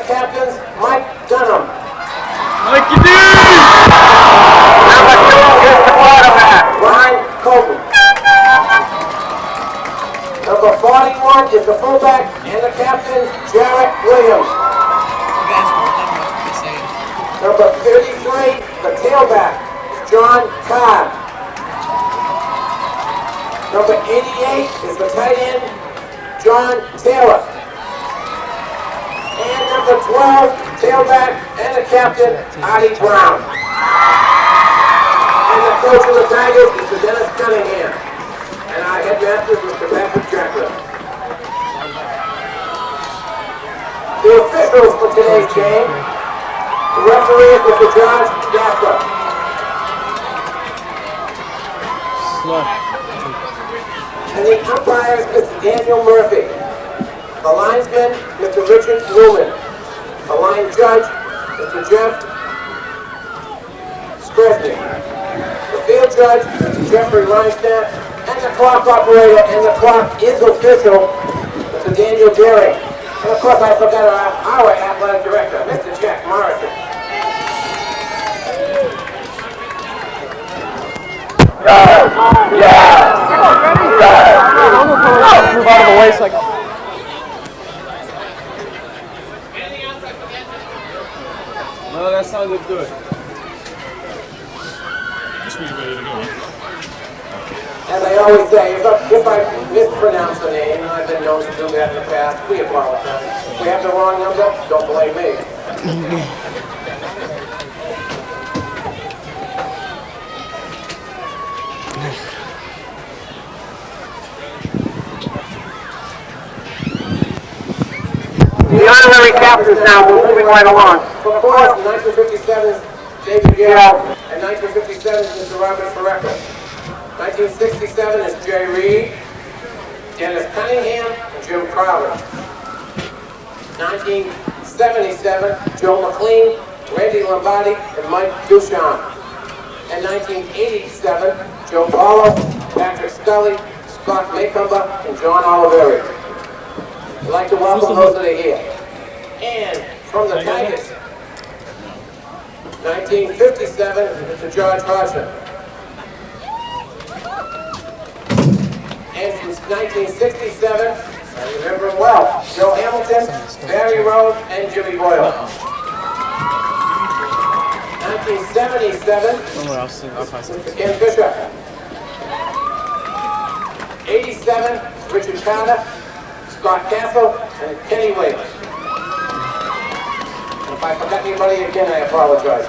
captains, Mike Dunham. Mikey D! Number 2 is the quarterback, Ryan Colton. Number 41 is the fullback and the captain, Jarrett Williams. Number 33, the tailback, John Cobb. Number 88 is the tight end, John Taylor. And number 12, tailback and the captain, Artie Brown. And the coach of the Tigers, Mr. Dennis Cunningham. And our headmaster, Mr. Patrick Jackson. The officials for today's game. The referee is Mr. John Gasper. And the umpire is Mr. Daniel Murphy. The linesman, Mr. Richard Newman. The line judge, Mr. Jeff Skresny. The field judge, Mr. Jeffrey Reinstadt. And the clock operator, and the clock is official, Mr. Daniel Deering. And of course I forgot our athletic director, Mr. Jack Morrison. Move out of the way so I can... No, that sounded good. Guess we're ready to go, huh? As I always say, if I mispronounce the name, and I've been known to do that in the past, we apologize. If we have the wrong number, don't blame me. The honorary captains now, we're moving right along. So of course, 1957 is David Gale, and 1957 is Mr. Robert Ferreca. 1967 is Jay Reed, Dennis Cunningham, and Jim Crowder. 1977, Joe McLean, Randy Lombardi, and Mike Duchamp. And 1987, Joe Paulo, Patrick Scully, Scott Maycumber, and John Oliveri. I'd like to welcome those that are here. And from the Tigers, 1957, Mr. George Hodgson. And since 1967, I remember him well, Joe Hamilton, Barry Rowe, and Jimmy Boyle. 1977, Mr. Ken Fisher. 87, Richard Carter, Scott Castle, and Kenny Williams. And if I forgot anybody again, I apologize.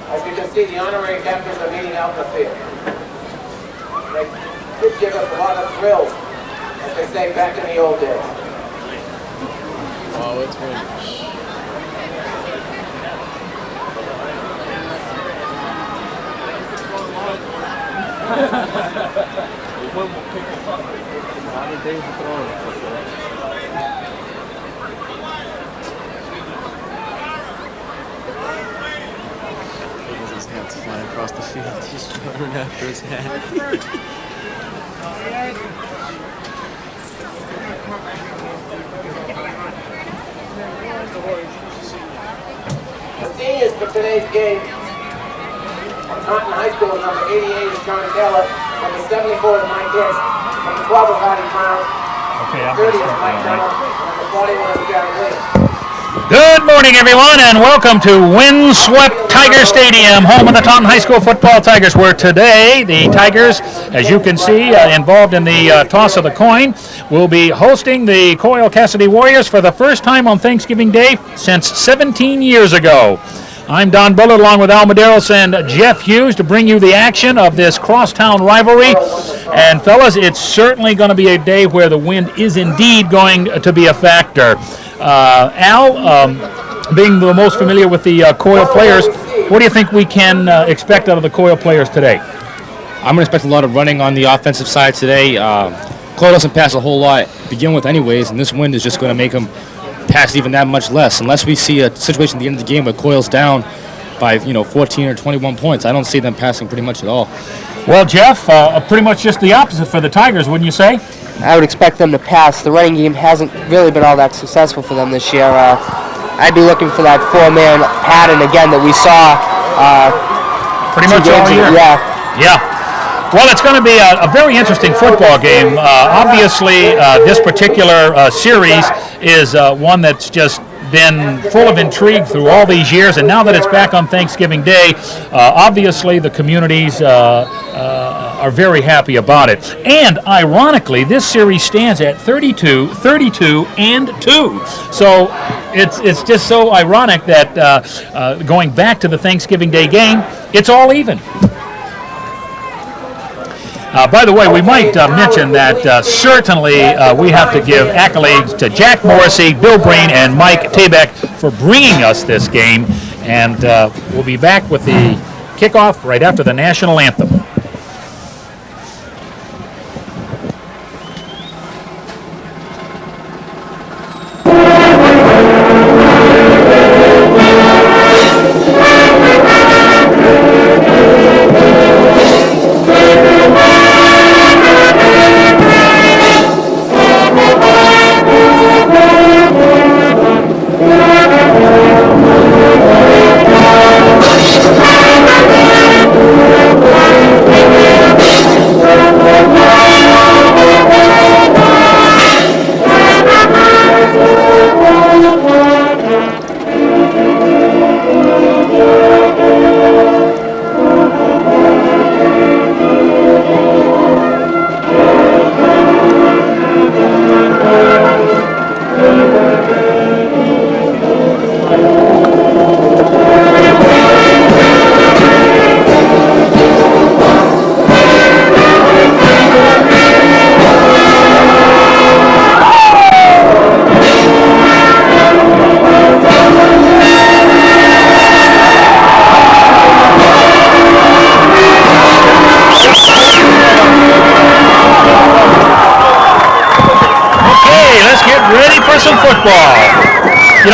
As you can see, the honorary captains are meeting out in the field. They did give us a lot of thrills, as they say, back in the old days. Oh, it's good. His hat's flying across the field. He's running after his hat. The seniors for today's game, Taunton High School, number 88 is John Taylor, number 74 is Mike Hicks, number 12 is Artie Brown, Okay, I'm 30 going to is start Mike now, Dunham, right? number 41 is Gary Williams. Good morning, everyone, and welcome to windswept Tiger Stadium, home of the Taunton High School football Tigers, where today the Tigers, as you can see, involved in the toss of the coin, will be hosting the Coyle Cassidy Warriors for the first time on Thanksgiving Day since 17 years ago. I'm Don Bullard along with Al Medeiros and Jeff Hughes to bring you the action of this crosstown rivalry. And fellas, it's certainly going to be a day where the wind is indeed going to be a factor. Al, being the most familiar with the Coyle players, what do you think we can expect out of the Coyle players today? I'm going to expect a lot of running on the offensive side today. Coyle doesn't pass a whole lot to begin with anyways, and this wind is just going to make them pass even that much less. Unless we see a situation at the end of the game where Coyle's down by 14 or 21 points, I don't see them passing pretty much at all. Well, Jeff, pretty much just the opposite for the Tigers, wouldn't you say? I would expect them to pass. The running game hasn't really been all that successful for them this year. I'd be looking for that four-man pattern again that we saw Pretty much all year. Yeah. Well, it's going to be a very interesting football game. Obviously, this particular series is one that's just been full of intrigue through all these years, and now that it's back on Thanksgiving Day, obviously the communities are very happy about it. And ironically, this series stands at 32, 32, and 2. So it's just so ironic that going back to the Thanksgiving Day game, it's all even. By the way, we might mention that certainly we have to give accolades to Jack Morrissey, Bill Breen, and Mike Tabak for bringing us this game. And we'll be back with the kickoff right after the national anthem.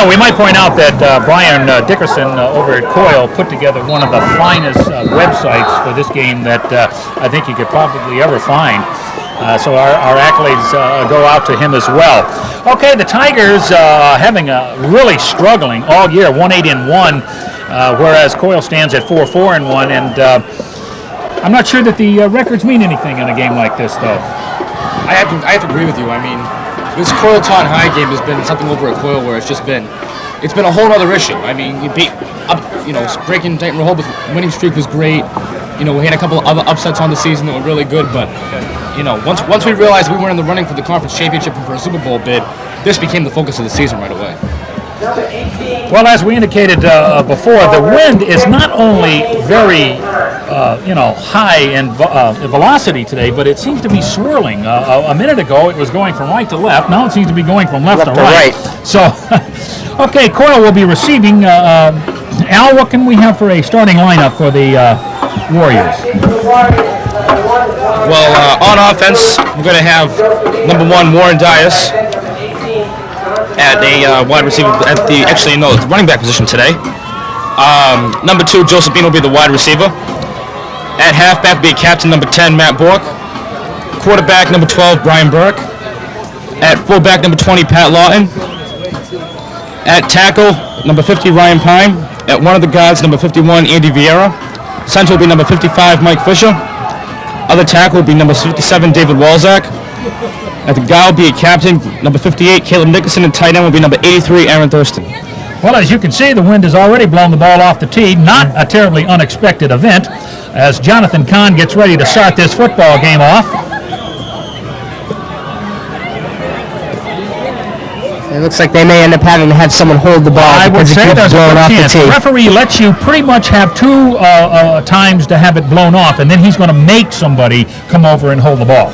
We might point out that Brian Dickerson over at Coyle put together one of the finest websites for this game that I think you could probably ever find. So our accolades go out to him as well. Okay, the Tigers really struggling all year, 1-8-1, whereas Coyle stands at 4-4-1, and I'm not sure that the records mean anything in a game like this, though. I have to agree with you. I mean, this Coyle-Taunton High game has been something over at Coyle where it's been a whole other issue. I mean, breaking Dayton Rehoboth's winning streak was great. We had a couple of other upsets on the season that were really good, but once we realized we were in the running for the conference championship and for a Super Bowl bid, this became the focus of the season right away. Well, as we indicated before, the wind is not only very high in velocity today, but it seems to be swirling. A minute ago, it was going from right to left. Now it seems to be going from left to right. So, okay, Coyle will be receiving. Al, what can we have for a starting lineup for the Warriors? Well, on offense, we're going to have number 1, Warren Dias at a wide receiver, the running back position today. Number 2, Josephine will be the wide receiver. At halfback will be captain number 10, Matt Bork. Quarterback number 12, Brian Burke. At fullback number 20, Pat Lawton. At tackle number 50, Ryan Pine. At one of the guards, number 51, Andy Vieira. Center will be number 55, Mike Fisher. Other tackle will be number 57, David Walzak. At the guard will be a captain, number 58, Caleb Nickerson, and tight end will be number 83, Aaron Thurston. Well, as you can see, the wind has already blown the ball off the tee. Not a terribly unexpected event, as Jonathan Kahn gets ready to start this football game off. And It looks like they may end up having to have someone hold the ball I would because it say keeps there's a blowing good off the chance. The tee. referee lets you pretty much have two times to have it blown off, and then he's going to make somebody come over and hold the ball.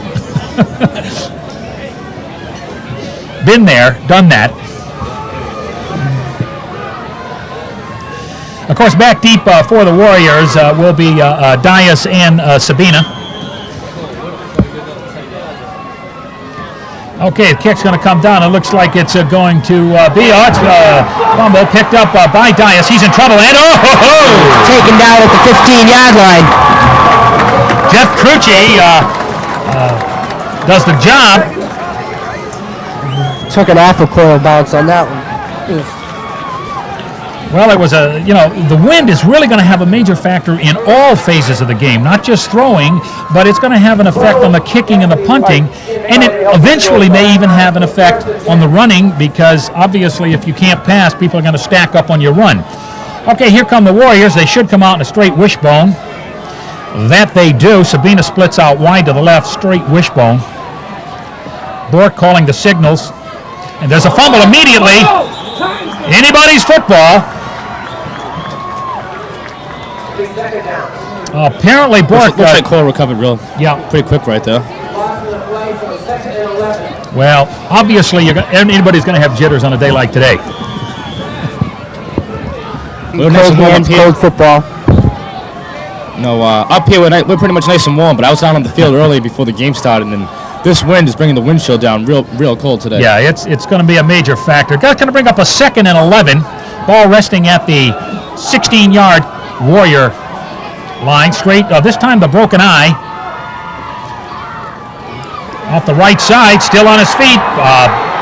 Been there, done that. Of course, back deep for the Warriors will be Dias and Sabina. Okay, the kick's going to come down. It looks like it's going to be fumble picked up by Dias. He's in trouble, and Taken down at the 15-yard line. Jeff Crucci does the job. Took an awful Coyle bounce on that one. Well, it was the wind is really going to have a major factor in all phases of the game, not just throwing, but it's going to have an effect on the kicking and the punting, and it eventually may even have an effect on the running, because obviously if you can't pass, people are going to stack up on your run. Okay, here come the Warriors. They should come out in a straight wishbone. That they do. Sabina splits out wide to the left, straight wishbone. Bork calling the signals, and there's a fumble immediately. Anybody's football. Apparently, Bork. Looks like Coyle recovered pretty quick right there. Well, obviously, anybody's going to have jitters on a day like today. Cold hands, cold football. No, up here we're pretty much nice and warm, but I was out on the field early before the game started, and this wind is bringing the wind chill down real cold today. Yeah, it's going to be a major factor. That's going to bring up a 2nd and 11. Ball resting at the 16-yard Warrior line. Straight, this time the broken eye. Off the right side, still on his feet.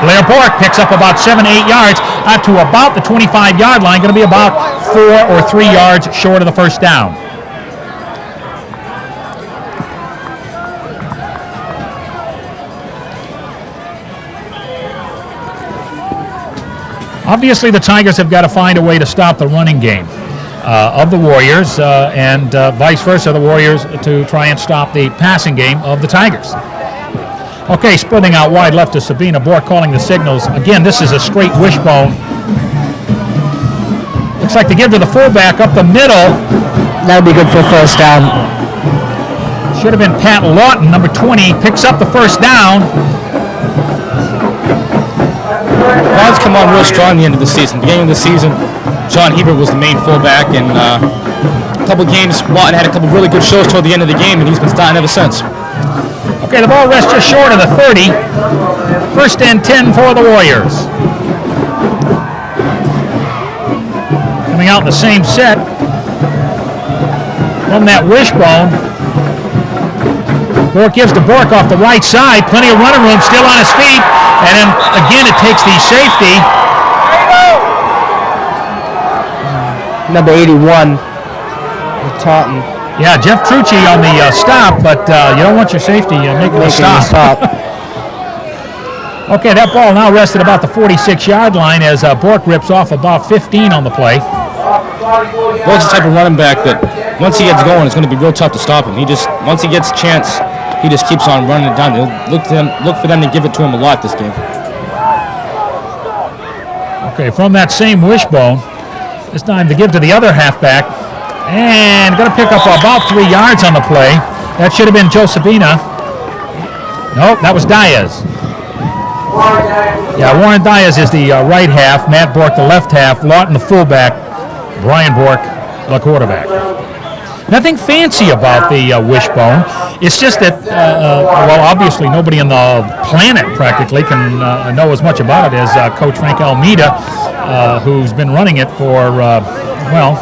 Blair Bork picks up about 7-8 yards out to about the 25-yard line. Going to be about 4 or 3 yards short of the first down. Obviously, the Tigers have got to find a way to stop the running game of the Warriors, and vice versa, the Warriors to try and stop the passing game of the Tigers. Okay, splitting out wide left to Sabina. Bork calling the signals. Again, this is a straight wishbone. Looks like to give to the fullback up the middle. That would be good for a first down. Should have been Pat Lawton, number 20, picks up the first down. Lawton's come on real strong at the end of the season. Beginning of the season, John Hebert was the main fullback, and a couple games, Lawton had a couple really good shows toward the end of the game, and he's been starting ever since. Okay, the ball rests just short of the 30. 1st and 10 for the Warriors. Coming out in the same set from that wishbone. Bork gives to Bork off the right side. Plenty of running room, still on his feet. And then again, it takes the safety. Number 81, Taunton. Yeah, Jeff Trucci on the stop, but you don't want your safety making the stop. Okay, that ball now rested about the 46-yard line as Bork rips off about 15 on the play. Bork's the type of running back that once he gets going, it's going to be real tough to stop him. Once he gets a chance, he just keeps on running it down. They'll look for them to give it to him a lot this game. Okay, from that same wishbone, this time to give to the other halfback. And going to pick up about 3 yards on the play. That should have been Joe Sabina. Nope, that was Diaz. Yeah, Warren Diaz is the right half. Matt Bork the left half. Lawton the fullback. Brian Bork the quarterback. Nothing fancy about the wishbone. It's just that, well, obviously nobody on the planet practically can know as much about it as Coach Frank Almeida, who's been running it for, well,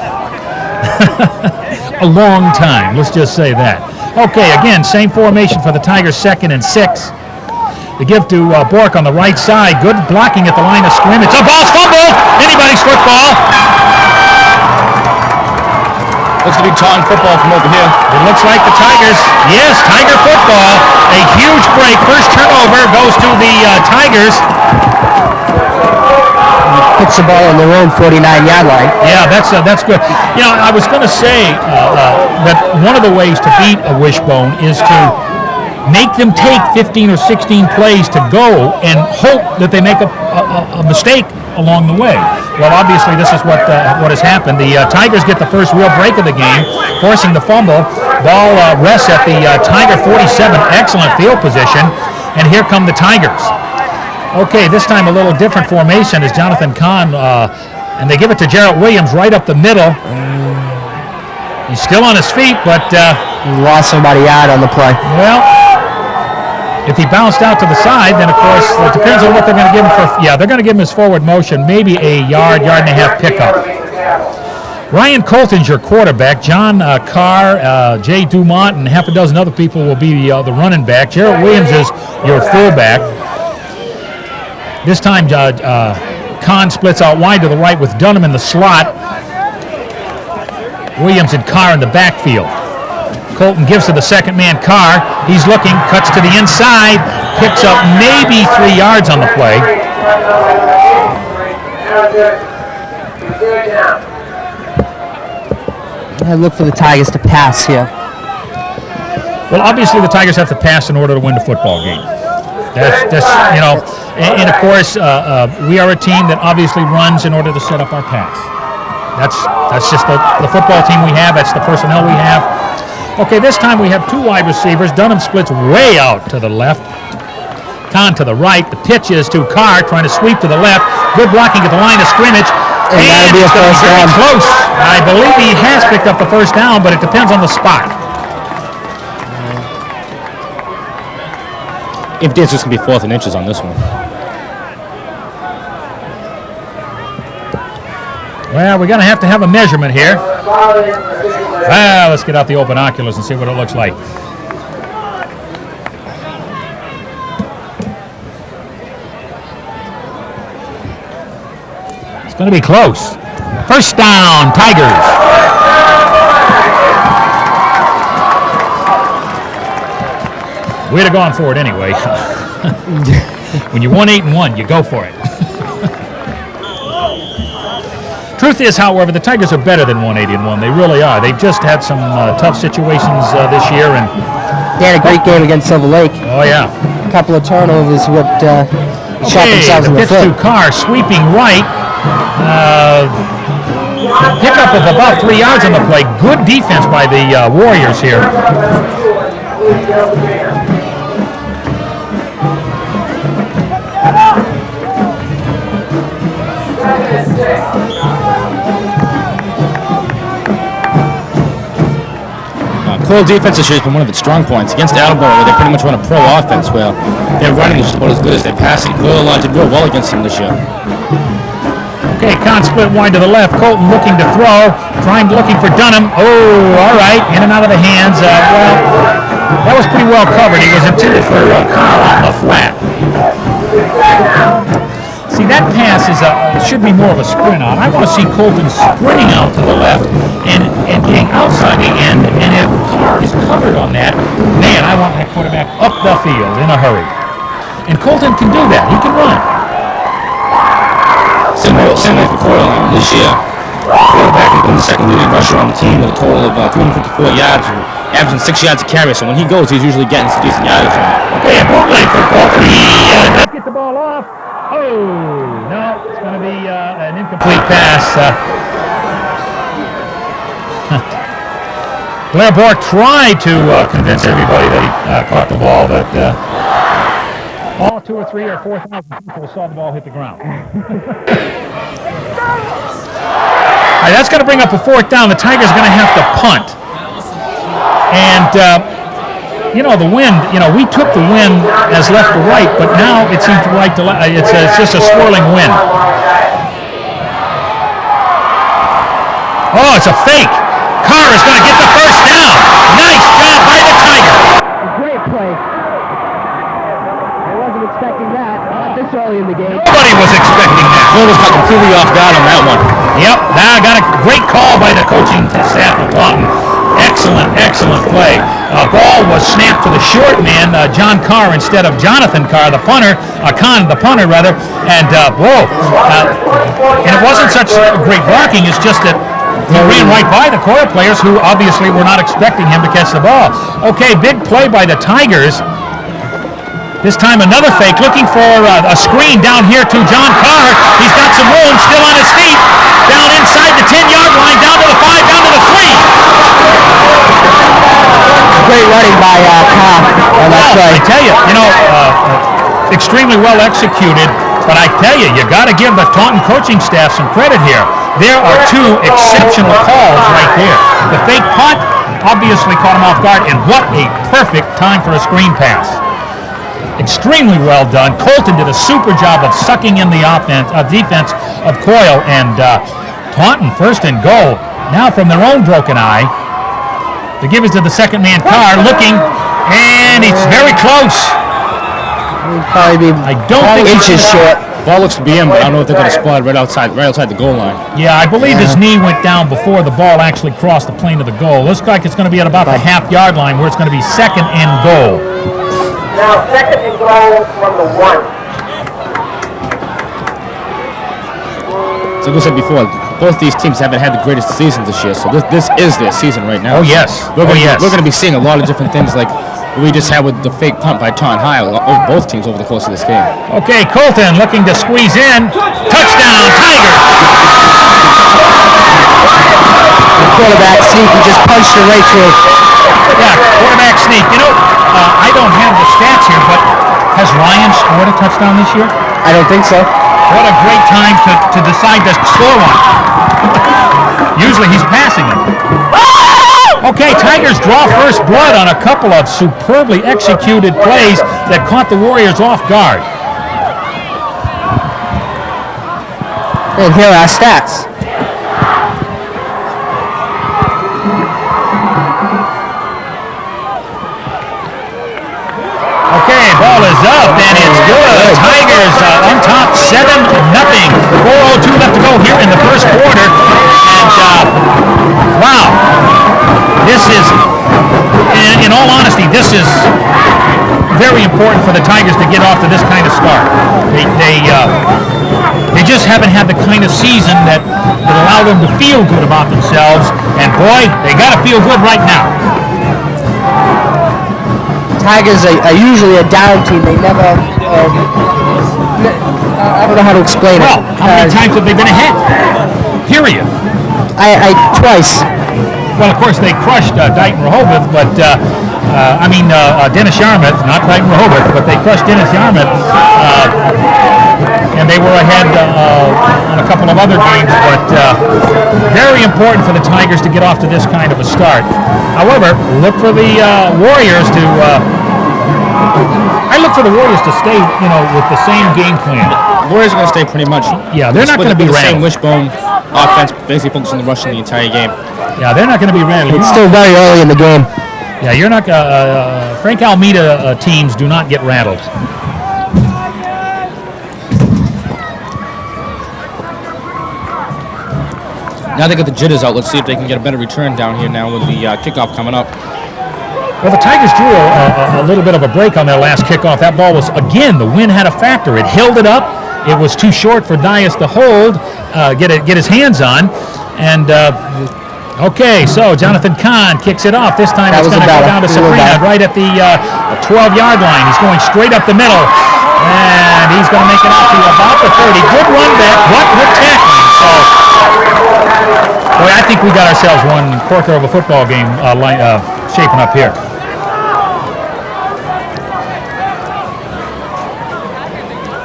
a long time. Let's just say that. Okay, again, same formation for the Tigers, 2nd and 6. The give to Bork on the right side. Good blocking at the line of scrimmage. The ball's fumbled. Anybody's football. Looks to be Taunton football from over here. It looks like the Tigers. Yes, Tiger football. A huge break. First turnover goes to the Tigers. Puts the ball on their own 49-yard line. Yeah, that's good. You know, I was going to say that one of the ways to beat a wishbone is to make them take 15 or 16 plays to go and hope that they make a mistake along the way. Well, obviously, this is what has happened. The Tigers get the first real break of the game, forcing the fumble. Ball rests at the Tiger 47. Excellent field position. And here come the Tigers. Okay, this time a little different formation as Jonathan Kahn, and they give it to Jarrett Williams right up the middle. He's still on his feet, but He lost somebody out on the play. well, if he bounced out to the side, then of course it depends on what they're going to give him for. Yeah, they're going to give him his forward motion, maybe a yard and a half pickup. Ryan Colton's your quarterback. John Carr, Jay Dumont, and half a dozen other people will be the running back. Jarrett Williams is your fullback. This time, Kahn splits out wide to the right with Dunham in the slot. Williams and Carr in the backfield. Colton gives to the second man, Carr. He's looking, cuts to the inside, picks up maybe 3 yards on the play. I look for the Tigers to pass here. Well, obviously the Tigers have to pass in order to win the football game. That's and of course we are a team that obviously runs in order to set up our pass. That's just the football team we have. That's the personnel we have. Okay, this time we have 2 wide receivers. Dunham splits way out to the left. Kahn to the right. The pitch is to Carr trying to sweep to the left. Good blocking at the line of scrimmage. And that'll be a first down. Close. I believe he has picked up the first down, but it depends on the spot. If it's just going to be 4th and inches on this one. Well, we're going to have a measurement here. Well, let's get out the open oculars and see what it looks like. It's going to be close. First down, Tigers. We'd have gone for it anyway. When you're 1-8-1, you go for it. Truth is, however, the Tigers are better than 1-8-1. They really are. They've just had some tough situations this year, and They had a great game against Silver Lake. oh yeah. A couple of turnovers would shot Okay, themselves the in the pitch to foot. Carr, sweeping right. Pickup of about 3 yards on the play. Good defense by the Warriors here. Coyle defense this year has been one of its strong points. Against Attleboro, where they pretty much run a pro offense, where their running is just about as good as their passing. Coyle did real well against them this year. Okay, Kahn split wide to the left. Colton looking to throw, looking for Dunham. Oh, all right, in and out of the hands. Well, that was pretty well covered. He was intended for Carr on the flat. See, that pass should be more of a sprint out. I want to see Colton sprinting out to the left and getting outside the end. And if Carr is covered on that, man, I want that quarterback up the field in a hurry. And Colton can do that. He can run. Same way for Coyle this year. Quarterback has been the second leading rusher on the team with a total of 354 yards, averaging 6 yards a carry. So when he goes, he's usually getting some decent yardage. Okay, a bootleg for Colton. He does get the ball off. Oh, no, it's going to be an incomplete pass. Blair Bork tried to convince everybody that he caught the ball, but all 2,000 or 3,000 or 4,000 people saw the ball hit the ground. All right, that's going to bring up a 4th down. The Tigers are going to have to punt. And the wind, we took the wind as left to right, but now it seems right to left. It's just a swirling wind. Oh, it's a fake. Carr is going to get the first down. Nice job by the Tiger. Great play. I wasn't expecting that this early in the game. Nobody was expecting that. Coyle was caught completely off guard on that one. Yep, now got a great call by the coaching staff of Taunton. Excellent play. Ball was snapped to the short man, John Carr, instead of Jonathan Carr, the punter, Kahn, the punter rather, and and it wasn't such great blocking. It's just that he ran right by the Coyle players who obviously were not expecting him to catch the ball. Okay, big play by the Tigers. This time another fake, looking for a screen down here to John Carr. He's got some room, still on his feet. Down inside the 10-yard line, down to the 5, down to the 3. Great running by Carr on that play. I tell you, extremely well executed. But I tell you, you got to give the Taunton coaching staff some credit here. There are two exceptional calls right there. The fake punt obviously caught him off guard, and what a perfect time for a screen pass. Extremely well done. Colton did a super job of sucking in the defense of Coyle, and Taunton first and goal. Now from their own broken eye, they give it to the second man, Carr, looking, and it's very close. Probably be I don't think inches short. Ball looks to be in, but I don't know if they're going to spot it right outside the goal line. Yeah, I believe his knee went down before the ball actually crossed the plane of the goal. Looks like it's going to be at about the half-yard line, where it's going to be second and goal. Now, second and goal from the 1. So like I said before, both these teams haven't had the greatest seasons this year, so this is their season right now. Oh, yes. We're going to be seeing a lot of different things like we just had with the fake punt by Taunton High over both teams over the course of this game. Okay, Colton looking to squeeze in. Touchdown, Tigers! The quarterback sneak, he just punched it right through. Yeah, quarterback sneak. I don't have the stats here, but has Ryan scored a touchdown this year? I don't think so. What a great time to decide to score one. Usually he's passing them. Okay, Tigers draw first blood on a couple of superbly executed plays that caught the Warriors off guard. And here are our stats. Okay, ball is up, and it's good. Tigers on top, 7-0. 4:02 left to go here in the first quarter. And, wow. This is, in all honesty, this is very important for the Tigers to get off to this kind of start. They just haven't had the kind of season that allow them to feel good about themselves. And boy, they got to feel good right now. Tigers are usually a down team. They never, I don't know how to explain it. Well, how many times have they been ahead? Period. Twice. Well, of course, they crushed Dighton Rehoboth, but, Dennis Yarmouth, not Dighton Rehoboth, but they crushed Dennis Yarmouth, and they were ahead on a couple of other games, but very important for the Tigers to get off to this kind of a start. However, look for the Warriors to, I look for the Warriors to stay, with the same game plan. Warriors are going to stay pretty much. Yeah, they're not going to be the same rattled. wishbone offense, basically focusing on the rushing the entire game. Yeah, they're not going to be rattled. It's still very early in the game. Yeah, you're not. Frank Almeida teams do not get rattled. Now they got the jitters out. Let's see if they can get a better return down here now with the kickoff coming up. Well, the Tigers drew a little bit of a break on their last kickoff. That ball was, again, the wind had a factor. It held it up. It was too short for Dias to hold, get his hands on. And, okay, so Jonathan Kahn kicks it off. This time it's going to go down to Sabrina right at the 12-yard line. He's going straight up the middle. And he's going to make it out to about the 30. Good run back, but good tackling. So, boy, I think we got ourselves one quarter of a football game shaping up here.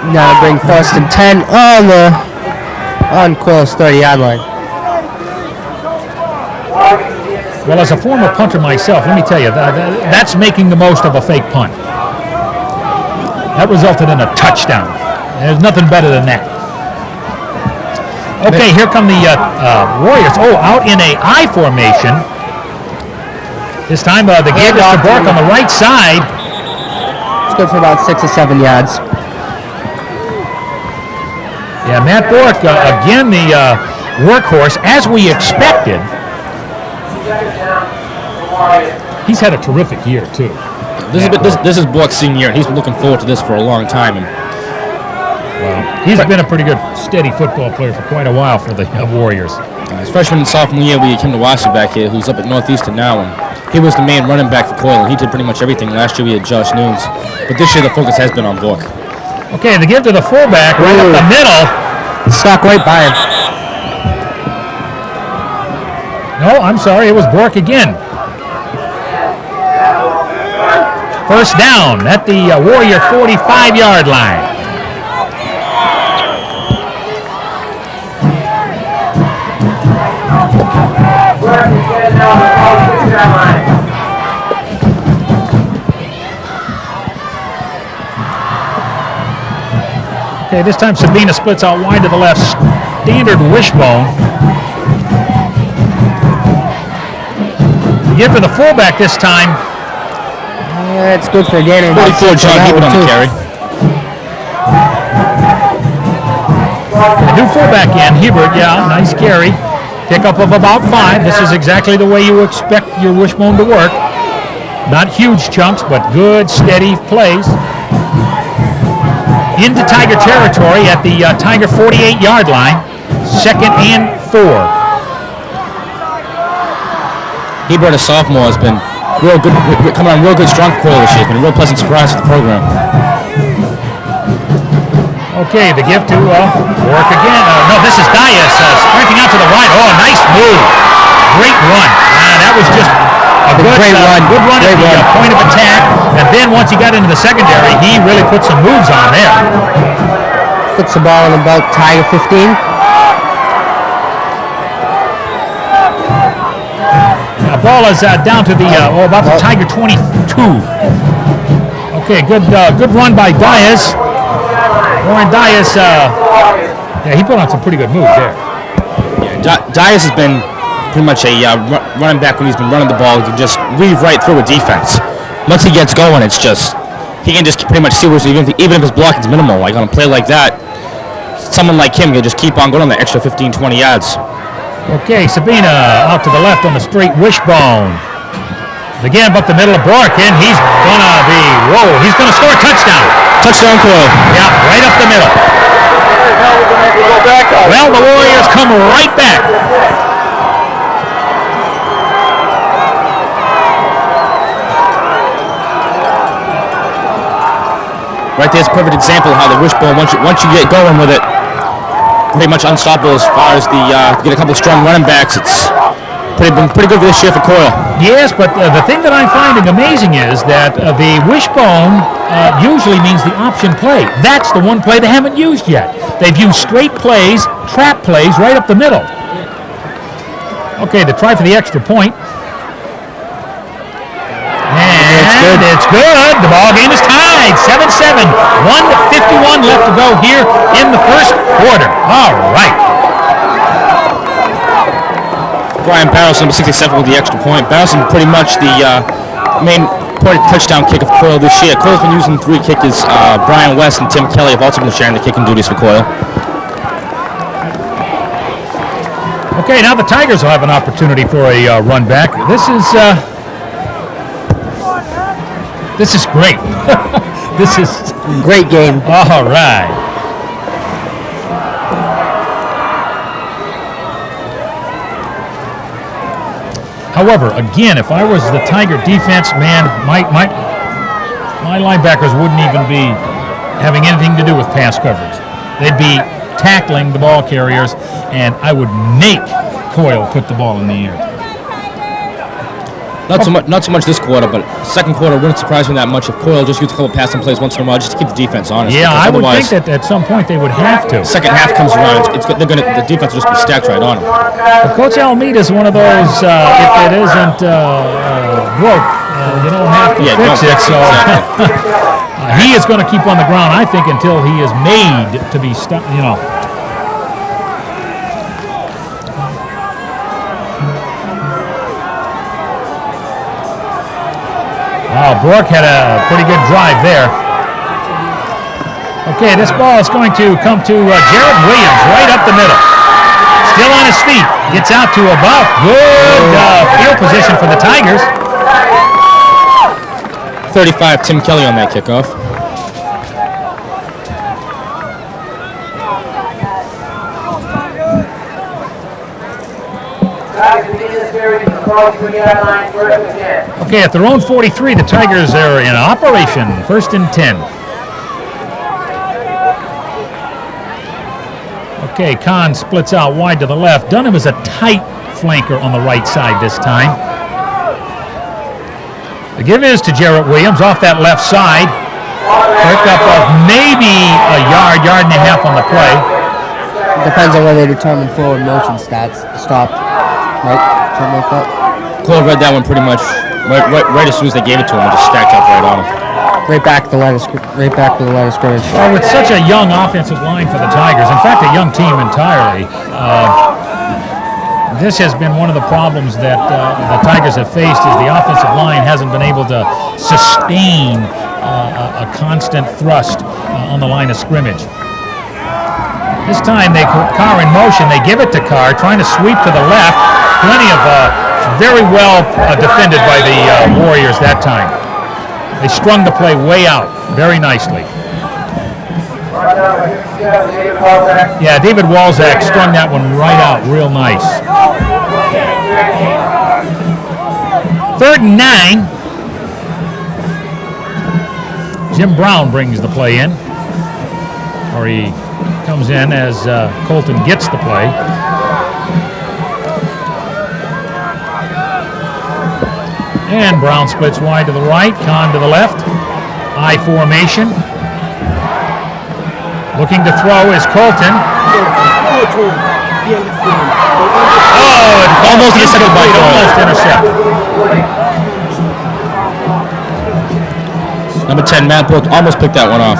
Now to bring first and 10 on Coyle's 30-yard line. Well, as a former punter myself, let me tell you, that's making the most of a fake punt. That resulted in a touchdown. There's nothing better than that. Okay, here come the Warriors. Oh, out in a I formation. This time the give is to Bork on the right side. It's good for about 6 or 7 yards. Yeah, Matt Bork, again the workhorse, as we expected. He's had a terrific year, too. This is Bork's senior year, and he's been looking forward to this for a long time. And well, he's been a pretty good, steady football player for quite a while for the Warriors. His freshman and sophomore year, we came to Wasser back here, who's up at Northeastern now, and he was the main running back for Coyle. He did pretty much everything. Last year we had Josh Nunes, but this year the focus has been on Bork. Okay, the give to the fullback right up the middle. Stuck right by him. No, I'm sorry, it was Bork again. First down at the Warrior 45-yard line. Okay, this time Sabina splits out wide to the left. Standard wishbone. Give for the fullback this time. Yeah, it's good for Danny. 44, John Hebert on the carry. The new fullback in, Hebert, yeah, nice carry. Pickup of about 5. This is exactly the way you expect your wishbone to work. Not huge chunks, but good, steady plays. Into Tiger territory at the Tiger 48-yard line. 2nd and 4. Hebert, a sophomore, has been real good, coming on real good, strong for Coyle this year. It's been a real pleasant surprise for the program. Okay, the give to Bork again. No, this is Dias sprinting out to the right. Oh, nice move. Great run. That was just a good run. Good run at the point of attack. And then once he got into the secondary, he really put some moves on there. Puts the ball in about Tiger 15. Ball is down to the about the Tiger 22. Okay, good run by Dias. Warren Dias, yeah, he put on some pretty good moves there. Yeah, Dias has been pretty much a running back when he's been running the ball. He can just weave right through a defense. Once he gets going, it's just he can just pretty much see where even if his blocking's minimal. Like on a play like that, someone like him can just keep on going on the extra 15, 20 yards. Okay, Sabina out to the left on the straight wishbone. Again, up the middle of Bork, and he's gonna score a touchdown. Touchdown, Coyle. Yeah, right up the middle. Well, the Warriors come right back. Right there's a perfect example of how the wishbone, once you get going with it, pretty much unstoppable as far as the get a couple of strong running backs. It's been pretty good this year for Coyle. Yes, but the thing that I'm finding amazing is that the wishbone usually means the option play. That's the one play they haven't used yet. They've used straight plays, trap plays right up the middle. Okay, the try for the extra point. And it's good. The ball game is tied. 7-7. 1:51 left to go here in the first quarter. All right. Brian Barrelson, number 67, with the extra point. Barrelson pretty much the main point touchdown kicker for Coyle this year. Coyle's been using 3 kickers. Brian West and Tim Kelly have also been sharing the kicking duties for Coyle. Okay, now the Tigers will have an opportunity for a run back. This is great. This is great game. All right. However, again, if I was the Tiger defense, man, my linebackers wouldn't even be having anything to do with pass coverage. They'd be tackling the ball carriers, and I would make Coyle put the ball in the air. Not so much this quarter, but second quarter wouldn't surprise me that much if Coyle just used a couple passing plays once in a while just to keep the defense honest. Yeah, I would think that at some point they would have to. Second half comes around, the defense will just be stacked right on them. But Coach Alameda is one of those, if it isn't broke, you don't have to fix it. So he is going to keep on the ground, I think, until he is made to be stopped, you know. Wow, Bork had a pretty good drive there. Okay, this ball is going to come to Jared Williams right up the middle. Still on his feet. Gets out to about good field position for the Tigers. 35, Tim Kelly on that kickoff. Okay, at their own 43, the Tigers are in operation. 1st and 10. Okay, Kahn splits out wide to the left. Dunham is a tight flanker on the right side this time. The give is to Jarrett Williams off that left side. Pickup of maybe a yard and a half on the play. It depends on whether they determine forward motion stats stopped, right? Something like that. Coyle read that one pretty much right as soon as they gave it to him and just stacked up right on him. Right back to the line of scrimmage. Well, with such a young offensive line for the Tigers, in fact, a young team entirely, this has been one of the problems that the Tigers have faced is the offensive line hasn't been able to sustain a constant thrust on the line of scrimmage. This time, Carr in motion, they give it to Carr, trying to sweep to the left. Plenty of very well defended by the Warriors that time. They strung the play way out very nicely. Yeah, David Walzak strung that one right out real nice. 3rd and 9. Jim Brown brings the play in. Or he comes in as Colton gets the play. And Brown splits wide to the right, Kahn to the left. I formation. Looking to throw is Colton. Oh, it almost intercepted by Coyle. Almost intercepted. Number 10, Matt Book, almost picked that one off.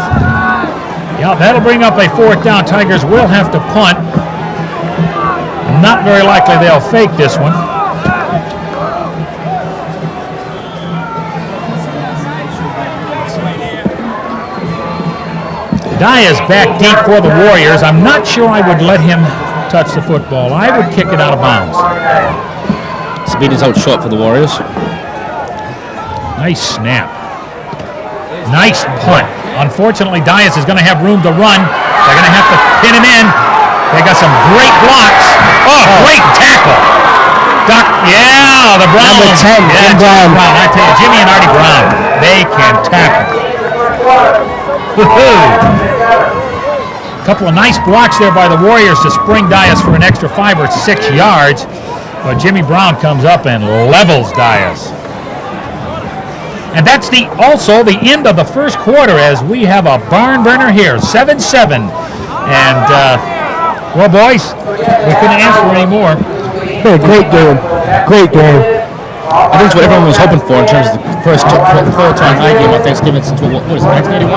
Yeah, that'll bring up a 4th down. Tigers will have to punt. Not very likely they'll fake this one. Diaz back deep for the Warriors. I'm not sure I would let him touch the football. I would kick it out of bounds. Speed is out short for the Warriors. Nice snap. Nice punt. Unfortunately, Diaz is going to have room to run. They're going to have to pin him in. They got some great blocks. Oh, great tackle. Yeah, the Browns. Number 10, yeah, Jim Brown. I tell you, Jimmy and Artie Brown, they can tackle. A couple of nice blocks there by the Warriors to spring Diaz for an extra 5 or 6 yards. But Jimmy Brown comes up and levels Diaz. And that's also the end of the first quarter as we have a barn burner here, 7-7. And, well, boys, we couldn't ask for any more. Great game. Great game. I think it's what everyone was hoping for in terms of the first full-time high game on Thanksgiving since, what is it, 1981?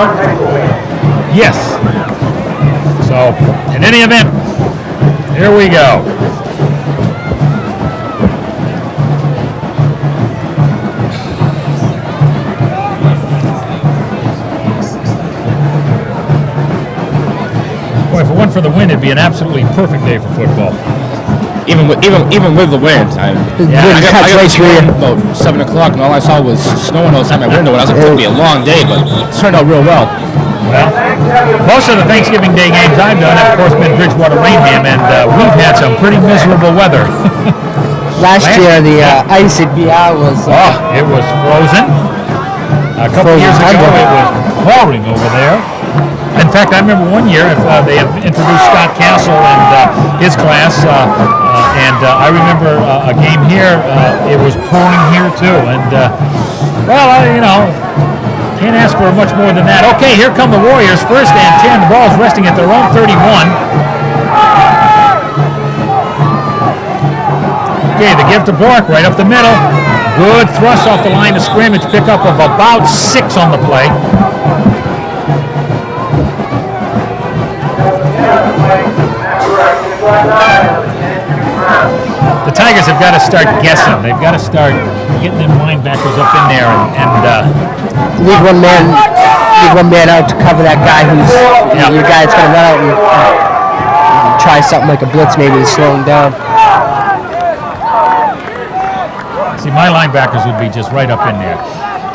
Yes. So, in any event, here we go. Boy, if it weren't for the wind, it'd be an absolutely perfect day for football. Even with the wind, I got about 7 o'clock, and all I saw was snowing outside my window, and I was like, it's going to be a long day, but it turned out real well. Well, most of the Thanksgiving Day games I've done have, of course, been Bridgewater-Rainham, and we've had some pretty miserable weather. Last year, the ice at BR was... it was frozen. A couple years ago, it was pouring over there. In fact, I remember one year they had introduced Scott Castle and his class, and I remember a game here. It was pouring here too, and can't ask for much more than that. Okay, here come the Warriors, 1st and 10. The ball's resting at their own 31. Okay, the give to Bork right up the middle. Good thrust off the line of scrimmage. Pickup of about 6 on the play. The Tigers have got to start guessing. They've got to start getting them linebackers up in there and leave one man out to cover that guy who's your guy that's going to run out and try something like a blitz maybe to slow him down. See, my linebackers would be just right up in there.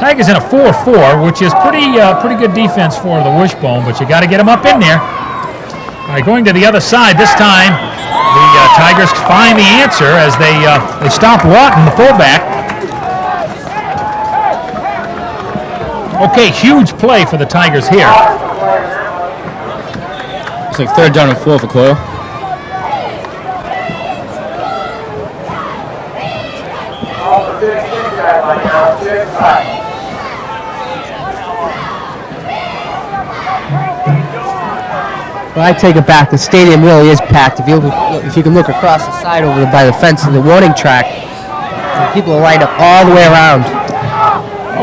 Tigers in a 4-4, which is pretty good defense for the Wishbone, but you got to get them up in there. All right, going to the other side this time. The Tigers find the answer as they stop Lawton, the fullback. Okay, huge play for the Tigers here. It's like 3rd down and 4 for Coyle. Well, I take it back. The stadium really is packed. If you can look across the side over by the fence of the warning track, people are lined up all the way around.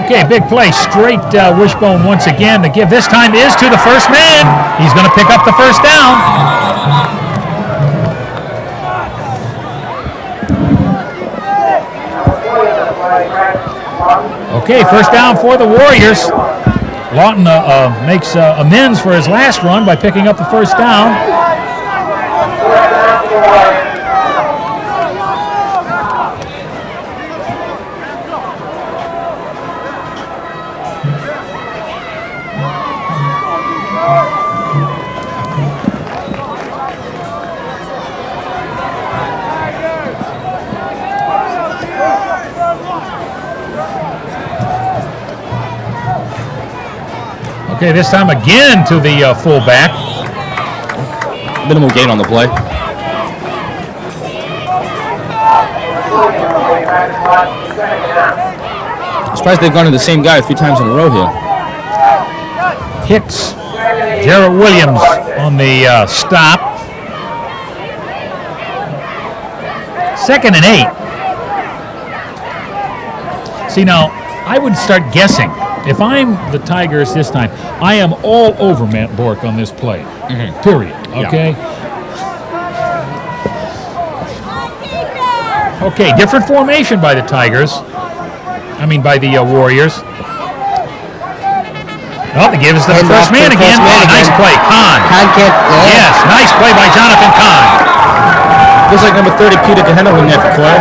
Okay, big play. Straight wishbone once again. The give this time is to the first man. He's going to pick up the first down. Okay, first down for the Warriors. Lawton makes amends for his last run by picking up the first down. Okay, this time again to the fullback. Minimal gain on the play. I'm surprised they've gone to the same guy 3 times in a row here. Hicks, Jarrett Williams on the stop. 2nd and 8. See, now, I would start guessing. If I'm the Tigers this time, I am all over Matt Bork on this play. Period. Okay? Yeah. Okay, different formation by the Tigers. By the Warriors. Oh, they give us the first man again. Nice play. Kahn. Yes, nice play by Jonathan Kahn. Looks like number 30, Peter Cohenno in there for Coyle.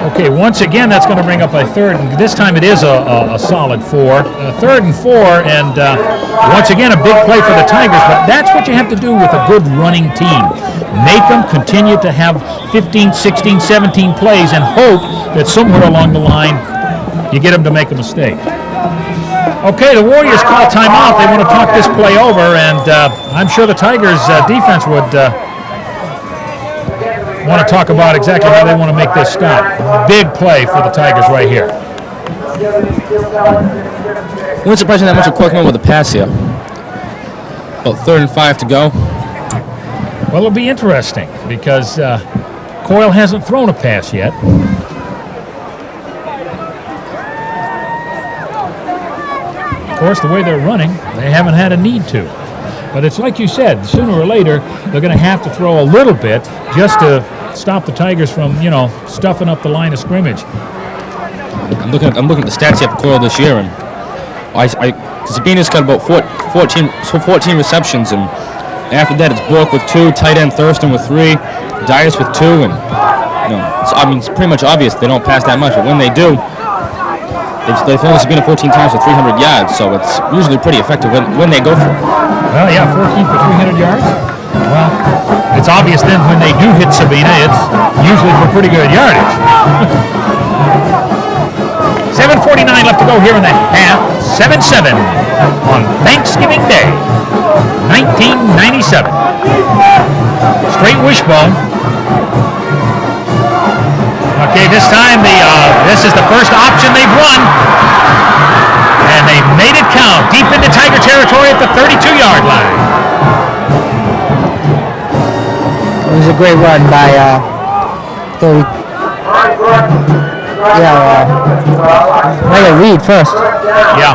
Okay, once again, that's going to bring up a 3rd, and this time it is a solid 4. 3rd and 4, and once again, a big play for the Tigers, but that's what you have to do with a good running team. Make them continue to have 15, 16, 17 plays and hope that somewhere along the line you get them to make a mistake. Okay, the Warriors call timeout. They want to talk this play over, and I'm sure the Tigers defense would want to talk about exactly how they want to make this stop. Big play for the Tigers right here. Wasn't surprising that much of Coyle with the pass here. About 3rd and 5 to go. Well, it'll be interesting because Coyle hasn't thrown a pass yet. Of course, the way they're running, they haven't had a need to. But it's like you said, sooner or later, they're going to have to throw a little bit just to stop the Tigers from, stuffing up the line of scrimmage. I'm looking at the stats here for Coyle this year, and Sabina's got about 14 receptions, and after that it's Bork with 2, tight end Thurston with 3, Dias with 2, and it's pretty much obvious they don't pass that much, but when they do, they've only Sabina 14 times for 300 yards, so it's usually pretty effective when they go for it. Well, yeah, 14 for 300 yards. Well, it's obvious then when they do hit Sabina, it's usually for pretty good yardage. 7:49 left to go here in the half. 7-7 on Thanksgiving Day, 1997. Straight wishbone. Okay, this time this is the first option they've run. And they made it count deep into Tiger territory at the 32-yard line. It was a great run by Reed first. Yeah.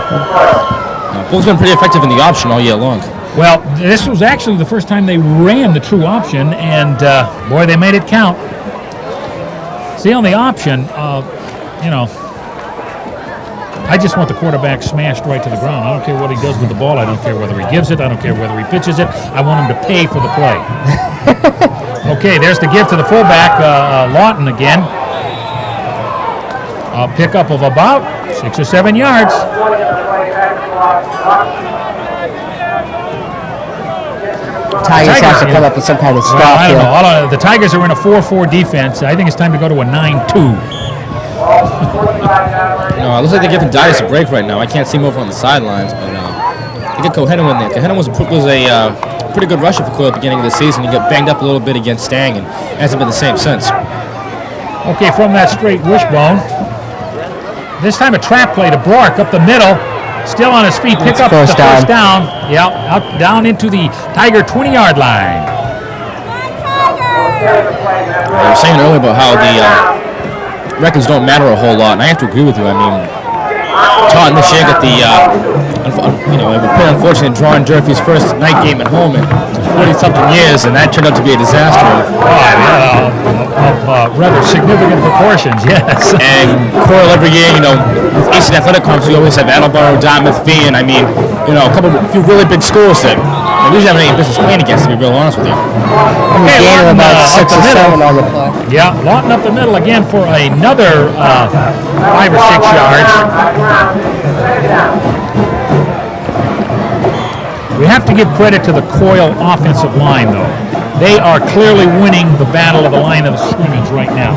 Bork's been pretty effective in the option all year long. Well, this was actually the first time they ran the true option, and boy, they made it count. See, on the option, I just want the quarterback smashed right to the ground. I don't care what he does with the ball. I don't care whether he gives it. I don't care whether he pitches it. I want him to pay for the play. Okay, there's the give to the fullback, Lawton again. A pickup of about 6 or 7 yards. Tigers have to come up with some kind of Well, stop I don't here. know. The Tigers are in a 4-4 defense. I think it's time to go to a 9-2. No, it looks like they're giving Dias a break right now. I can't see him over on the sidelines, but they get Cohenno in there. Cohenno was a pretty good rusher for Coyle at the beginning of the season. He got banged up a little bit against Stang and hasn't been the same since. Okay, from that straight wishbone. This time a trap play to Bork up the middle. Still on his feet. Pick up the first down. Yeah, out down into the Tiger 20-yard line. I was saying earlier about how the records don't matter a whole lot, and I have to agree with you. I mean, Taunton this year got the, it was pretty unfortunate drawing Durfee's first night game at home in 40-something years, and that turned out to be a disaster. Of rather significant proportions, yes. And Coyle every year, with Eastern Athletic Conference, we always have Attleboro, Dartmouth, Fee, and I mean, a few really big schools that we usually have any business playing against, to be real honest with you. Okay, gain of about 6 or 7 on the play. Yeah, Lawton up the middle again for another 5 or 6 yards. We have to give credit to the Coyle offensive line, though. They are clearly winning the battle of the line of scrimmage right now.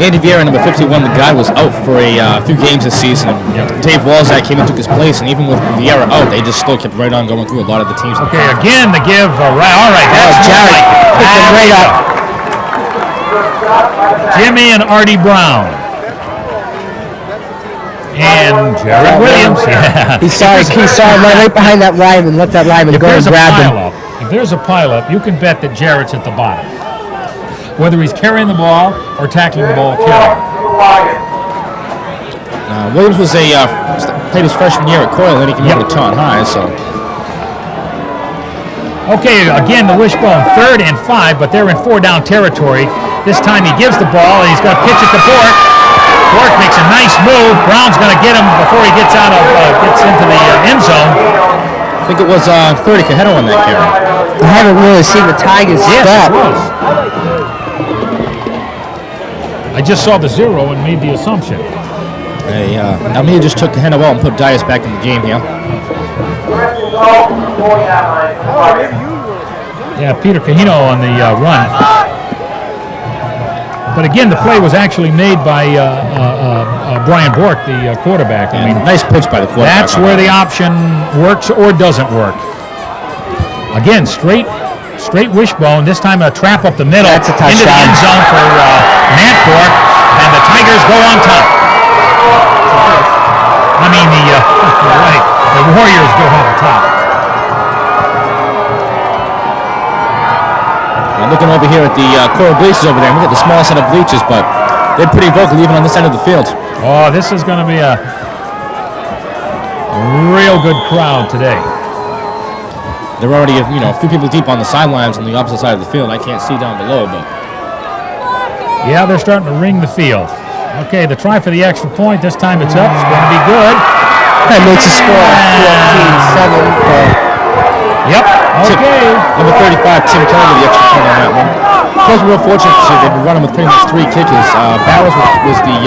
Andy Vieira, number 51, the guy was out for a few games this season. Dave Walzak came and took his place, and even with Vieira out, they just still kept right on going through a lot of the teams. Okay, again the give. All right, that's Jared picked him right up. Jimmy and Artie Brown. And Jared Williams. Yeah. He saw him right behind that lineman, let that lineman go and grab him. If there's a pileup, you can bet that Jarrett's at the bottom. Whether he's carrying the ball or tackling the ball carrying. Williams was played his freshman year at Coyle, and he came over to Taunton High, so. Okay, again the wishbone, 3rd and 5, but they're in 4-down territory. This time he gives the ball, and he's going to pitch it to Bork. Bork makes a nice move. Brown's going to get him before he gets into the end zone. I think it was 30 Cohenno on that carry. I haven't really seen the Tigers stop. It was. I just saw the 0 and made the assumption. Almeida just took Cohenno out and put Dias back in the game here. Yeah, Peter Cohenno on the run. But again, the play was actually made by Brian Bork, the quarterback. I mean, nice pitch by the quarterback. That's where the option works or doesn't work. Again, straight wishbone. This time a trap up the middle. That's a touchdown. Into the end zone for Matt Bork, and the Tigers go on top. I mean, the Warriors go on top. I'm looking over here at the Coyle bleachers over there. We got the small set of bleachers, but they're pretty vocal even on this end of the field. Oh, this is going to be a real good crowd today. They're already, a few people deep on the sidelines on the opposite side of the field. I can't see down below, but. Yeah, they're starting to ring the field. Okay, the try for the extra point. This time it's up. It's going to be good. That makes a score 14-7. Yep. Okay. Number 35, Tim Kelly with the extra point on that one. Because we're real fortunate to see they've been running with pretty much 3 kickers. Barrows was the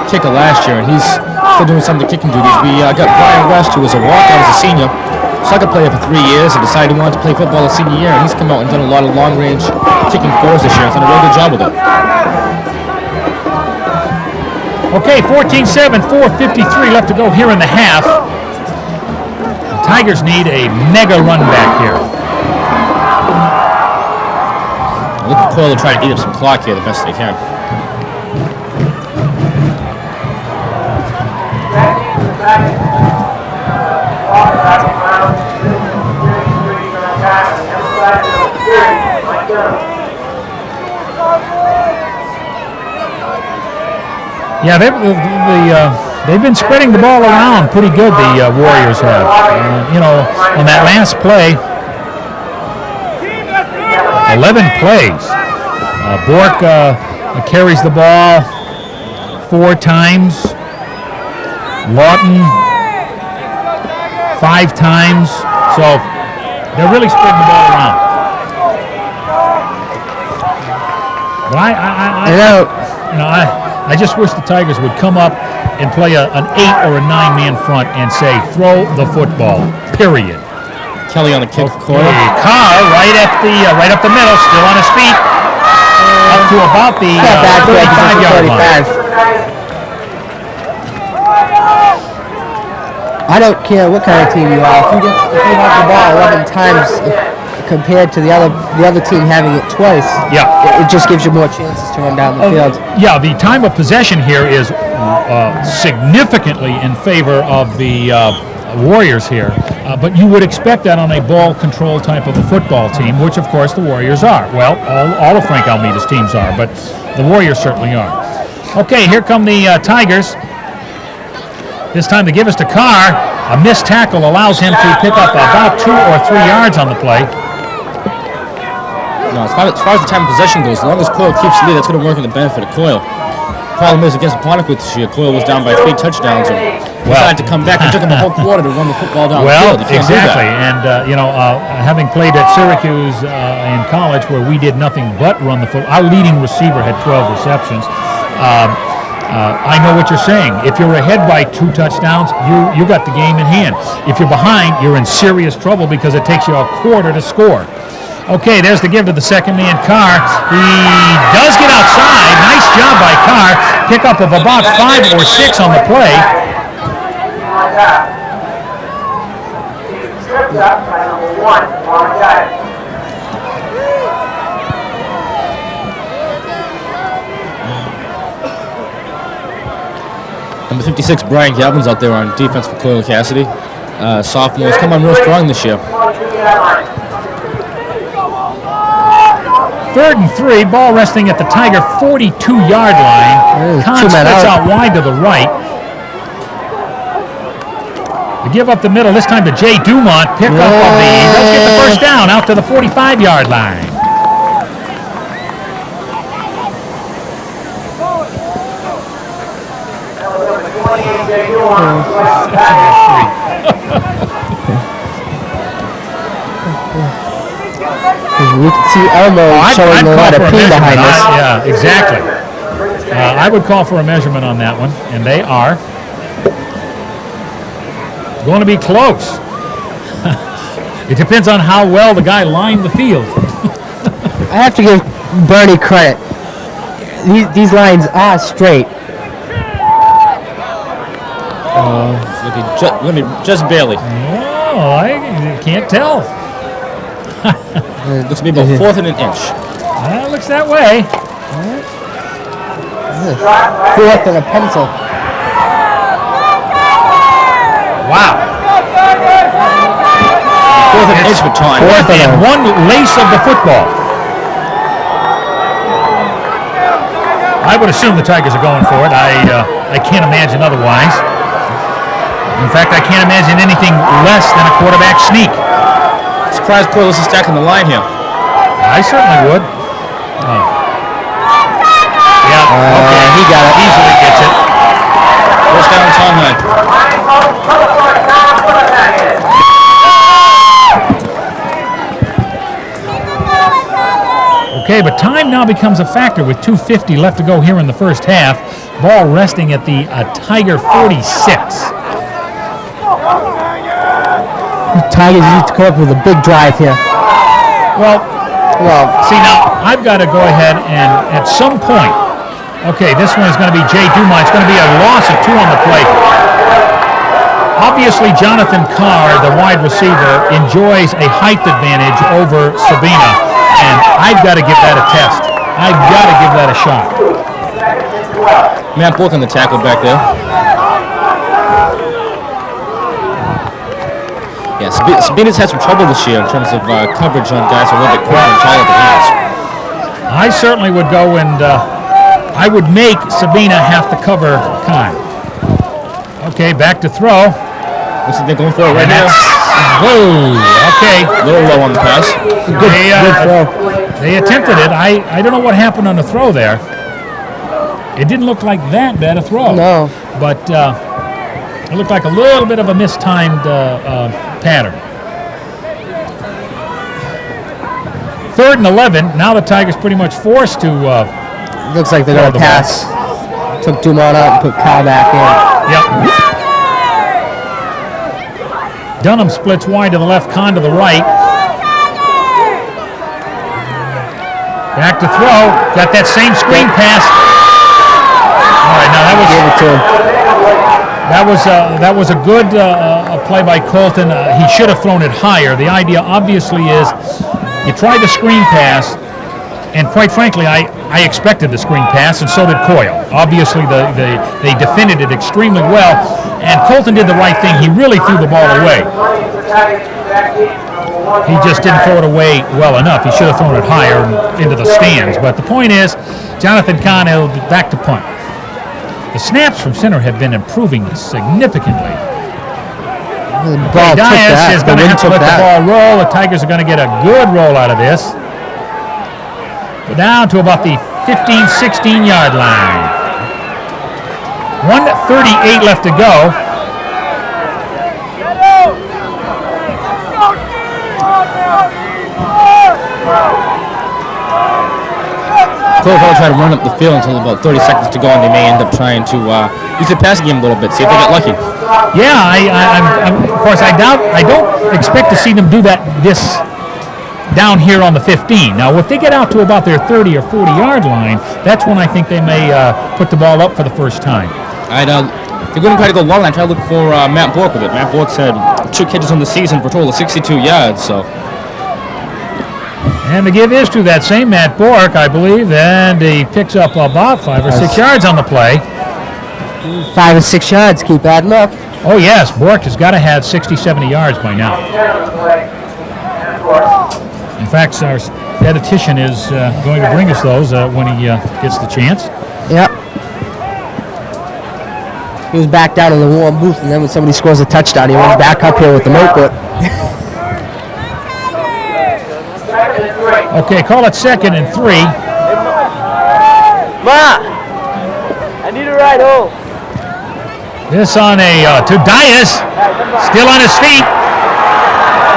kicker last year, and he's still doing some of the kicking duties. We got Brian West, who was a walk-on as a senior, soccer player for 3 years, and decided he wanted to play football his senior year, and he's come out and done a lot of long-range kicking for us this year. He's done a real good job with it. Okay, 14-7, 4:53 left to go here in the half. The Tigers need a mega run back here. I look for Coyle to try and eat up some clock here the best they can. Yeah, they've been spreading the ball around pretty good, the Warriors have. On that last play, 11 plays. Bork carries the ball 4 times. Lawton 5 times. So they're really spreading the ball around. But I just wish the Tigers would come up and play an 8 or a 9-man front and say, throw the football, period. Kelly on the kick. Okay. Carr right up the middle, still on his feet, up to about the 35-yard line. I don't care what kind of team you are. If you have the ball 11 times compared to the other team having it twice, it just gives you more chances to run down the field. Yeah, the time of possession here is significantly in favor of the Warriors here, but you would expect that on a ball control type of a football team, which of course the Warriors are. Well, all of Frank Almeida's teams are, but the Warriors certainly are. Okay, here come the Tigers. This time they give us to Carr. A missed tackle allows him to pick up about 2 or 3 yards on the play. No, as far as the time of possession goes, as long as Coyle keeps the lead, that's going to work in the benefit of Coyle. Problem is, against Pontiac this year, Coyle was down by 3 touchdowns and decided to come back and took him a whole quarter to run the football down the field. Exactly. And, having played at Syracuse in college where we did nothing but run the football, our leading receiver had 12 receptions. I know what you're saying. If you're ahead by 2 touchdowns, you got the game in hand. If you're behind, you're in serious trouble because it takes you a quarter to score. Okay, there's the give to the second man, Carr. He does get outside. Nice job by Carr. Pickup of about 5 or 6 on the play. Tripped up by number 1, wrong guy. Number 56, Brian Galvin's out there on defense for Coyle Cassidy. Sophomore. He's come on real strong this year. 3rd and 3, ball resting at the Tiger 42-yard line. Kahn splits out wide to the right. To give up the middle, this time to Jay Dumont. Pick up on he does get the first down out to the 45-yard line. We can see Elmo showing a lot of pin behind us. Yeah, exactly. I would call for a measurement on that one, and they are going to be close. It depends on how well the guy lined the field. I have to give Bernie credit. These lines are straight. Just barely. Oh, I can't tell. Looks to be about 4th and an inch. It looks that way. 4th and a pencil. Wow. 4th and an inch for time. 4th and 1 lace of the football. I would assume the Tigers are going for it. I can't imagine otherwise. In fact, I can't imagine anything less than a quarterback sneak. Surprised Coyle is stacking the line here. I certainly would. Yeah, okay, he got it. Easily gets it. First down, Tom Hunt. Okay, but time now becomes a factor with 2:50 left to go here in the first half. Ball resting at the Tiger 46. Tigers need to come up with a big drive here. Well, see now, I've got to go ahead and at some point, okay, this one is going to be Jay Dumont. It's going to be a loss of 2 on the play. Obviously, Jonathan Carr, the wide receiver, enjoys a height advantage over Sabina, and I've got to give that a test. I've got to give that a shot. Matt Book on the tackle back there. Yeah, Sabina's had some trouble this year in terms of coverage on guys who are a little bit quicker and taller than he is. I certainly would go and I would make Sabina have to cover Kahn. Okay, back to throw. Looks like they're going for it right now. Whoa, okay. A little low on the pass. Good throw. They attempted it. I don't know what happened on the throw there. It didn't look like that bad a throw. No. But it looked like a little bit of a mistimed pattern. 3rd and 11. Now the Tigers pretty much forced to. Looks like they're going to pass. Took Dumont out and put Carr back in. Yep. Dunham splits wide to the left, Kahn to the right. Back to throw. Got that same screen pass. All right, now that was... Gave it to him. That was a good play by Colton. He should have thrown it higher. The idea obviously is you try the screen pass, and quite frankly, I expected the screen pass, and so did Coyle. Obviously, they defended it extremely well, and Colton did the right thing. He really threw the ball away. He just didn't throw it away well enough. He should have thrown it higher into the stands. But the point is, Jonathan Cohenno back to punt. The snaps from center have been improving significantly. The ball took Dias that. is going to have to let the ball roll. The Tigers are going to get a good roll out of this. We're down to about the 15, 16-yard line. 1:38 left to go. Coyle tried to run up the field until about 30 seconds to go, and they may end up trying to use the passing game a little bit, see if they get lucky. Yeah, of course, I don't expect to see them do this down here on the 15. Now, if they get out to about their 30 or 40-yard line, that's when I think they may put the ball up for the first time. They're going to try to go long and try to look for Matt Bork with it. Matt Bork's had 2 catches on the season for a total of 62 yards, so... And the give is to that same Matt Bork, I believe, and he picks up about 5 or 6 yards on the play. 5 or 6 yards, keep adding up. Oh, yes, Bork has got to have 60, 70 yards by now. In fact, our statistician is going to bring us those when he gets the chance. Yep. He was back down in the warm booth, and then when somebody scores a touchdown, he runs back up here with the notebook. Okay, call it 2nd and 3. Ma, I need a ride home. This on to Dias, still on his feet,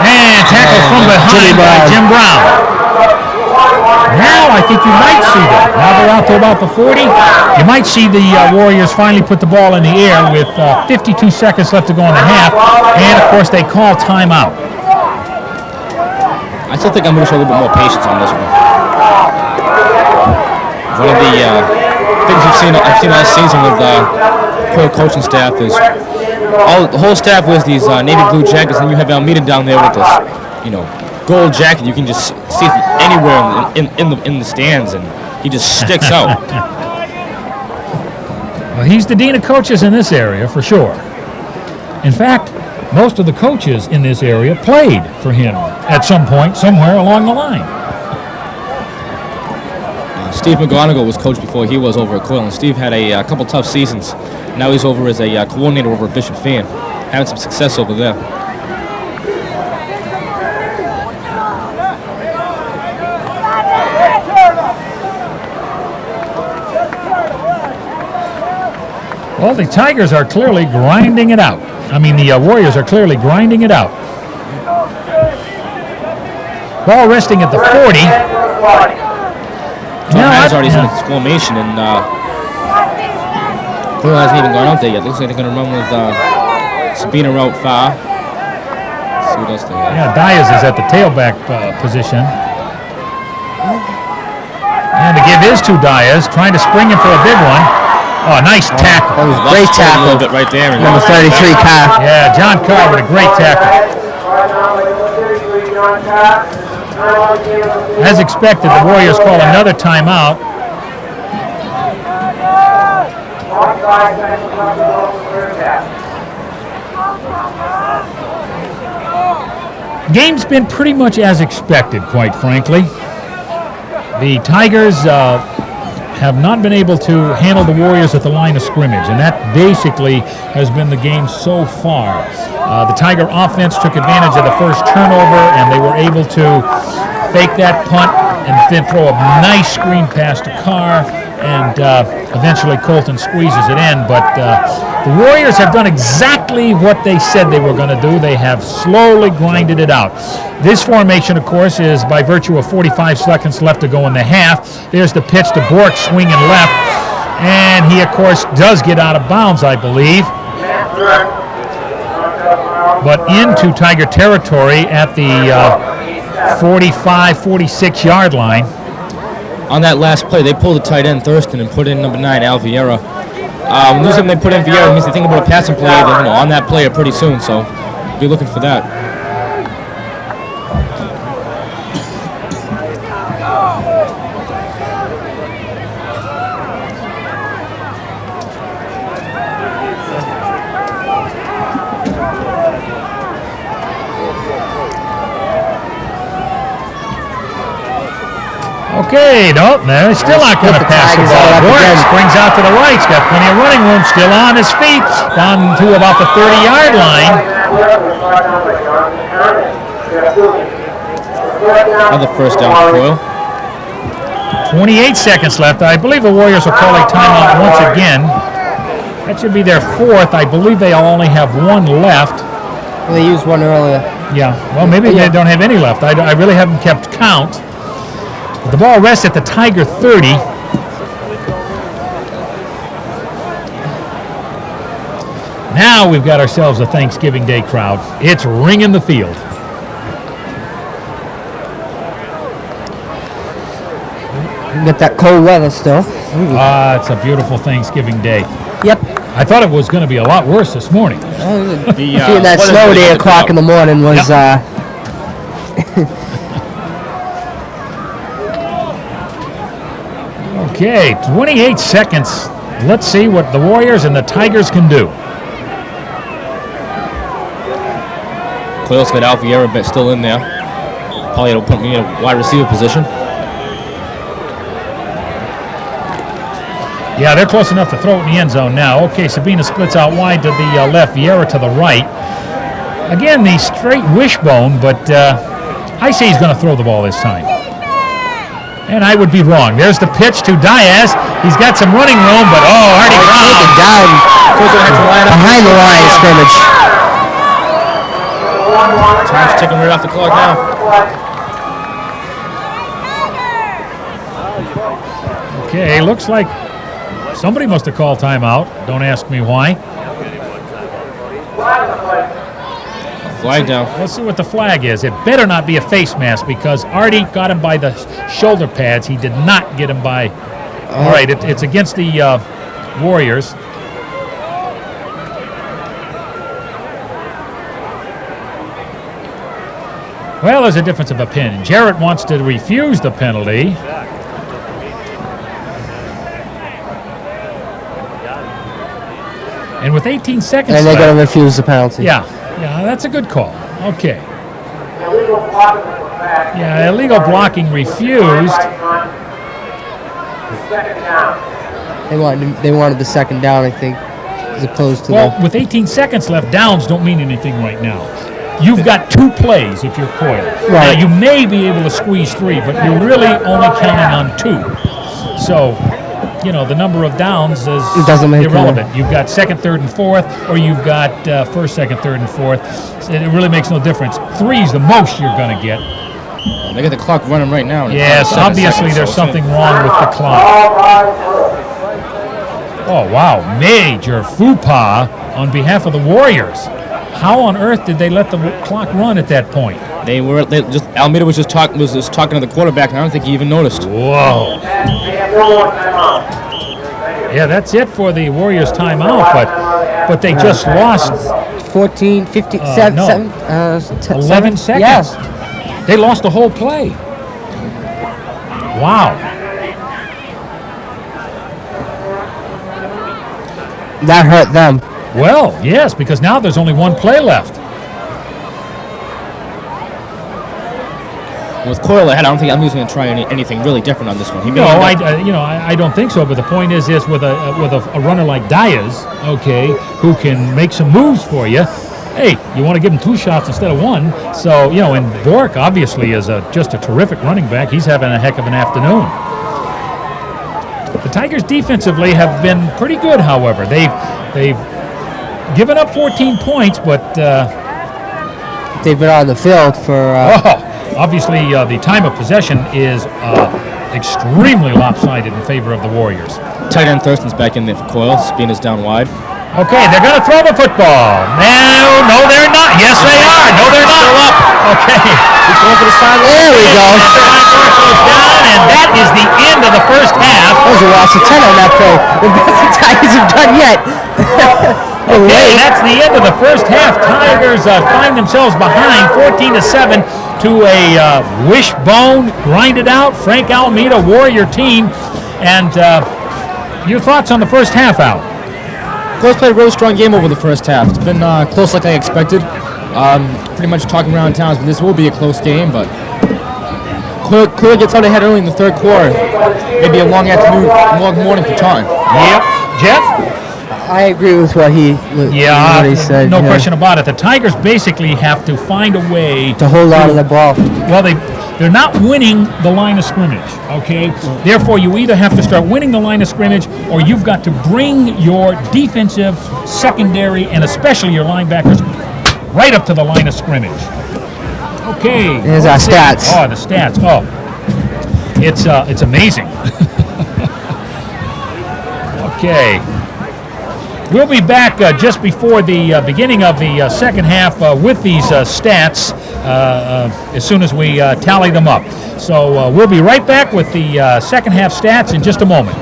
and tackled from behind by Jim Brown. Now I think you might see that. Now they're out to about the 40. You might see the Warriors finally put the ball in the air with 52 seconds left to go in the half, and of course they call timeout. I still think I'm going to show a little bit more patience on this one. One of the things I've seen last season with Coyle coaching staff is the whole staff wears these navy blue jackets, and you have Almeida down there with this, gold jacket. You can just see it anywhere in the stands, and he just sticks out. Well, he's the dean of coaches in this area for sure. In fact, most of the coaches in this area played for him at some point, somewhere along the line. Steve McGonigal was coach before he was over at Coyle, and Steve had a couple tough seasons. Now he's over as a coordinator over at Bishop Fan, having some success over there. Well, the Tigers are clearly grinding it out. The Warriors are clearly grinding it out. Ball resting at the 40. Tom has already seen his formation, and Coyle hasn't even gone out there yet. Looks like they're going to run with Sabina out far. Let's see what else they have. Yeah, Dias is at the tailback position. And the give is to Dias, trying to spring him for a big one. Oh, nice tackle. That was a great tackle. A little bit right there. Number 33, Carr. Yeah, John Carr with a great tackle. As expected, the Warriors call another timeout. Game's been pretty much as expected, quite frankly. The Tigers have not been able to handle the Warriors at the line of scrimmage, and that basically has been the game so far. The Tiger offense took advantage of the first turnover, and they were able to fake that punt and then throw a nice screen pass to Carr, and eventually Colton squeezes it in. But the Warriors have done exactly what they said they were going to do. They have slowly grinded it out. This formation, of course, is by virtue of 45 seconds left to go in the half. There's the pitch to Bork, swinging left. And he, of course, does get out of bounds, I believe. But into Tiger territory at the 45, 46-yard line. On that last play, they pulled the tight end Thurston and put in number 9, Al Vieira. When they put in Vieira, it means they think about a passing play on that player pretty soon, so be looking for that. Okay, no, they're still not going to pass the ball. Bork springs out to the right. He's got plenty of running room. Still on his feet. Down to about the 30-yard line. Another first down for Coyle. 28 seconds left. I believe the Warriors will call a timeout once again. That should be their fourth. I believe they only have one left. Well, they used one earlier. Yeah, well, maybe they don't have any left. I really haven't kept count. The ball rests at the Tiger 30. Now we've got ourselves a Thanksgiving Day crowd. It's ringing the field. You get that cold weather still. It's a beautiful Thanksgiving Day. Yep. I thought it was going to be a lot worse this morning. Seeing that snow at 8 o'clock in the morning was... Okay, 28 seconds. Let's see what the Warriors and the Tigers can do. Coyle's got Al Vieira still in there. Probably it'll put me in a wide receiver position. Yeah, they're close enough to throw it in the end zone now. Okay, Sabina splits out wide to the left, Vieira to the right. Again, the straight wishbone, but I say he's going to throw the ball this time. And I would be wrong. There's the pitch to Diaz. He's got some running room, but Artie Brown down behind the line of scrimmage. Time's ticking right off the clock now. Okay, looks like somebody must have called timeout. Don't ask me why. Flag down. Let's see what the flag is. It better not be a face mask because Artie got him by the shoulder pads. He did not get him by... All right, it's against the Warriors. Well, there's a difference of opinion. Jarrett wants to refuse the penalty. And with 18 seconds and they're left... going to refuse the penalty. Yeah, that's a good call. Okay. Yeah, illegal blocking refused. They wanted the second down, I think, as opposed to with 18 seconds left, downs don't mean anything right now. You've got 2 plays if you're Coyle. Right. Now, you may be able to squeeze 3, but you're really only counting on 2. So, the number of downs is irrelevant. You've got second, third, and fourth, or you've got first, second, third, and fourth. So it really makes no difference. 3 is the most you're going to get. They got the clock running right now. Yes, obviously there's something wrong with the clock. Oh, wow. Major faux pas on behalf of the Warriors. How on earth did they let the clock run at that point? Almeida was just talking to the quarterback, and I don't think he even noticed. Whoa. Yeah, that's it for the Warriors timeout, but they just lost 14, 15, 11 seconds. Yes. They lost the whole play. Wow. That hurt them. Well, yes, because now there's only 1 play left. With Coyle ahead, I don't think I'm going to try anything really different on this one. I don't think so. But the point is with a runner like Diaz, okay, who can make some moves for you. Hey, you want to give him 2 shots instead of 1. So and Bork obviously is just a terrific running back. He's having a heck of an afternoon. The Tigers defensively have been pretty good. However, they've given up 14 points, but they've been on the field for. Obviously, the time of possession is extremely lopsided in favor of the Warriors. Tight end Thurston's back in there for Coyle. Spin is down wide. Okay, they're going to throw the football. No, they're not. Yes, they are. No, they're not. Still up. Okay. He's going for the sideline. There we go. Goes down, and that is the end of the first half. That was a loss of 10 on that play. The best the Tigers have done yet. Okay, that's the end of the first half. Tigers find themselves behind 14-7 to a wishbone, grinded out, Frank Alameda Warrior team. And your thoughts on the first half, Al? Coyle's played a really strong game over the first half. It's been close like I expected. Pretty much talking around towns, but this will be a close game. But Coyle gets out ahead early in the third quarter. Maybe a long afternoon, long morning for Taunton. Yep. Jeff? I agree with what he said. No question about it. The Tigers basically have to find a way to hold on to the ball. Well, they're not winning the line of scrimmage, okay? Therefore, you either have to start winning the line of scrimmage or you've got to bring your defensive, secondary, and especially your linebackers right up to the line of scrimmage. Okay. Here's our stats. Oh, the stats. Oh, it's amazing. Okay. We'll be back just before the beginning of the second half with these stats as soon as we tally them up. So we'll be right back with the second half stats in just a moment.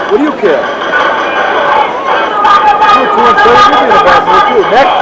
What do you care? You're 2 and 7, you're in a bad mood too. Next.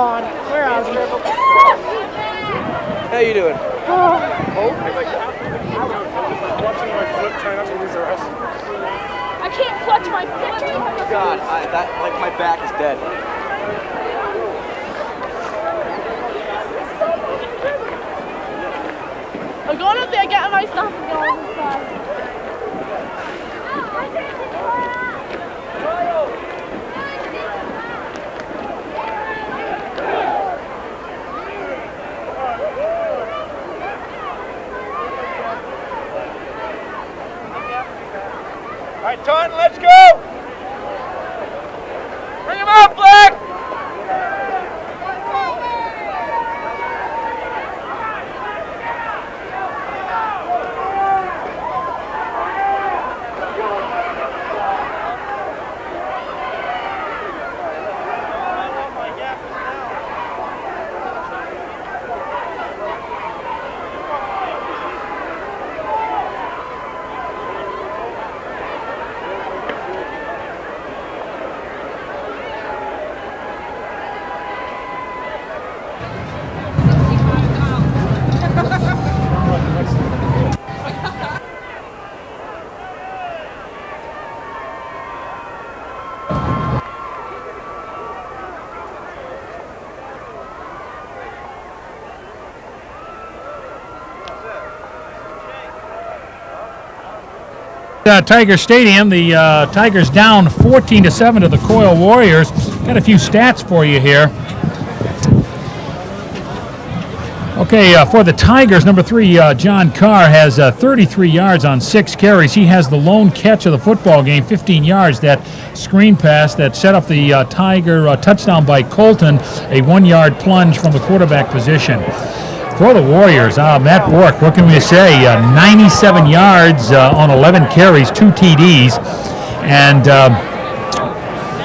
gone. Where are we? How you doing? I can't clutch my foot. God, my back is dead. I'm going up there, getting my stuff and going inside. All right, Taunton, let's go! Bring him out, Black! Tiger Stadium, the Tigers down 14-7 to the Coyle Warriors. Got a few stats for you here. Okay, for the Tigers, number 3, John Carr has 33 yards on 6 carries. He has the lone catch of the football game, 15 yards. That screen pass that set up the Tiger touchdown by Colton, a 1-yard plunge from the quarterback position. For the Warriors, Matt Bork, what can we say? 97 yards on 11 carries, 2 TDs. And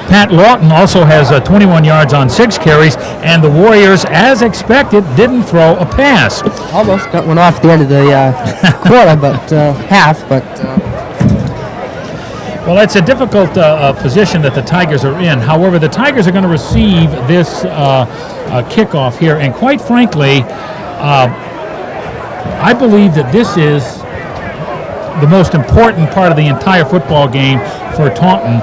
Pat Lawton also has 21 yards on 6 carries. And the Warriors, as expected, didn't throw a pass. Almost got one off at the end of the quarter, but half. But well, it's a difficult position that the Tigers are in. However, the Tigers are going to receive this kickoff here. And quite frankly, I believe that this is the most important part of the entire football game for Taunton,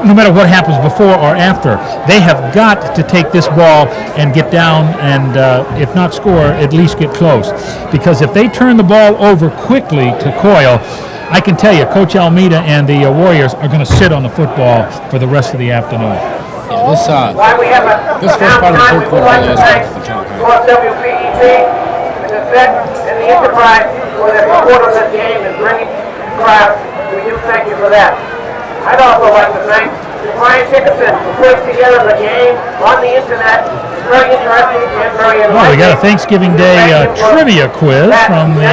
no matter what happens before or after. They have got to take this ball and get down and, if not score, at least get close. Because if they turn the ball over quickly to Coyle, I can tell you, Coach Almeida and the Warriors are going to sit on the football for the rest of the afternoon. Yeah, this first part of the third quarter really is good for John. WPET and the Vet and the Enterprise for their support of this game and bringing crowd. We do thank you for that. I'd also like to thank Brian Dickinson for putting together the game on the internet. It's very interesting and very enlightening. Well, we got a Thanksgiving Day trivia quiz from the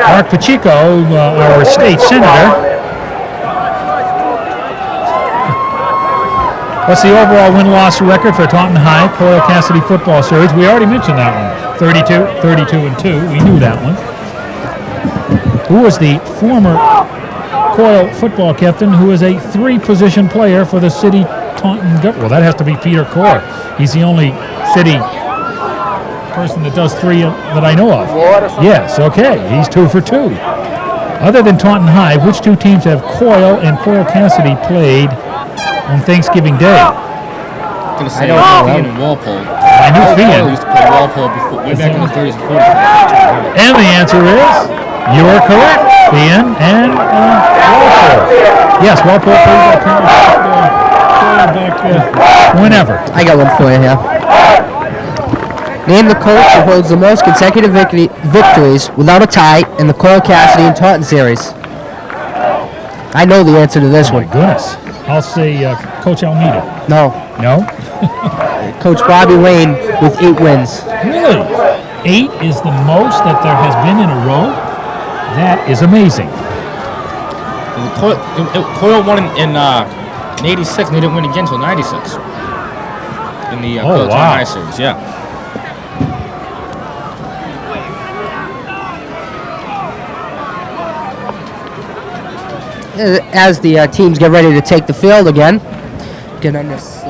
Mark Pacheco, our state senator. What's the overall win-loss record for Taunton High Coyle Cassidy football series? We already mentioned that one. 32-2. We knew that one. Who was the former Coyle football captain who is a 3-position player for the city Taunton government? Well, that has to be Peter Core. He's the only city person that does 3 that I know of. Yes, okay. He's 2 for 2. Other than Taunton High, which 2 teams have Coyle and Coyle Cassidy played on Thanksgiving Day? I'm going to say Fian and Walpole. I knew Fian. Used to play Walpole before, way back in the 30s and 40s. And the answer is, you are correct, Fian and Walpole. Yes, Walpole played back whenever. I got one for you here. Name the coach who holds the most consecutive victories without a tie in the Coyle Cassidy and Taunton series. I know the answer to this one. My goodness. I'll say Coach Almeida. No. No? Coach Bobby Lane with 8 wins. Really? 8 is the most that there has been in a row? That is amazing. Coyle won in 86, and they didn't win again until 96. In the Coyle High series, yeah. As the teams get ready to take the field again, get on this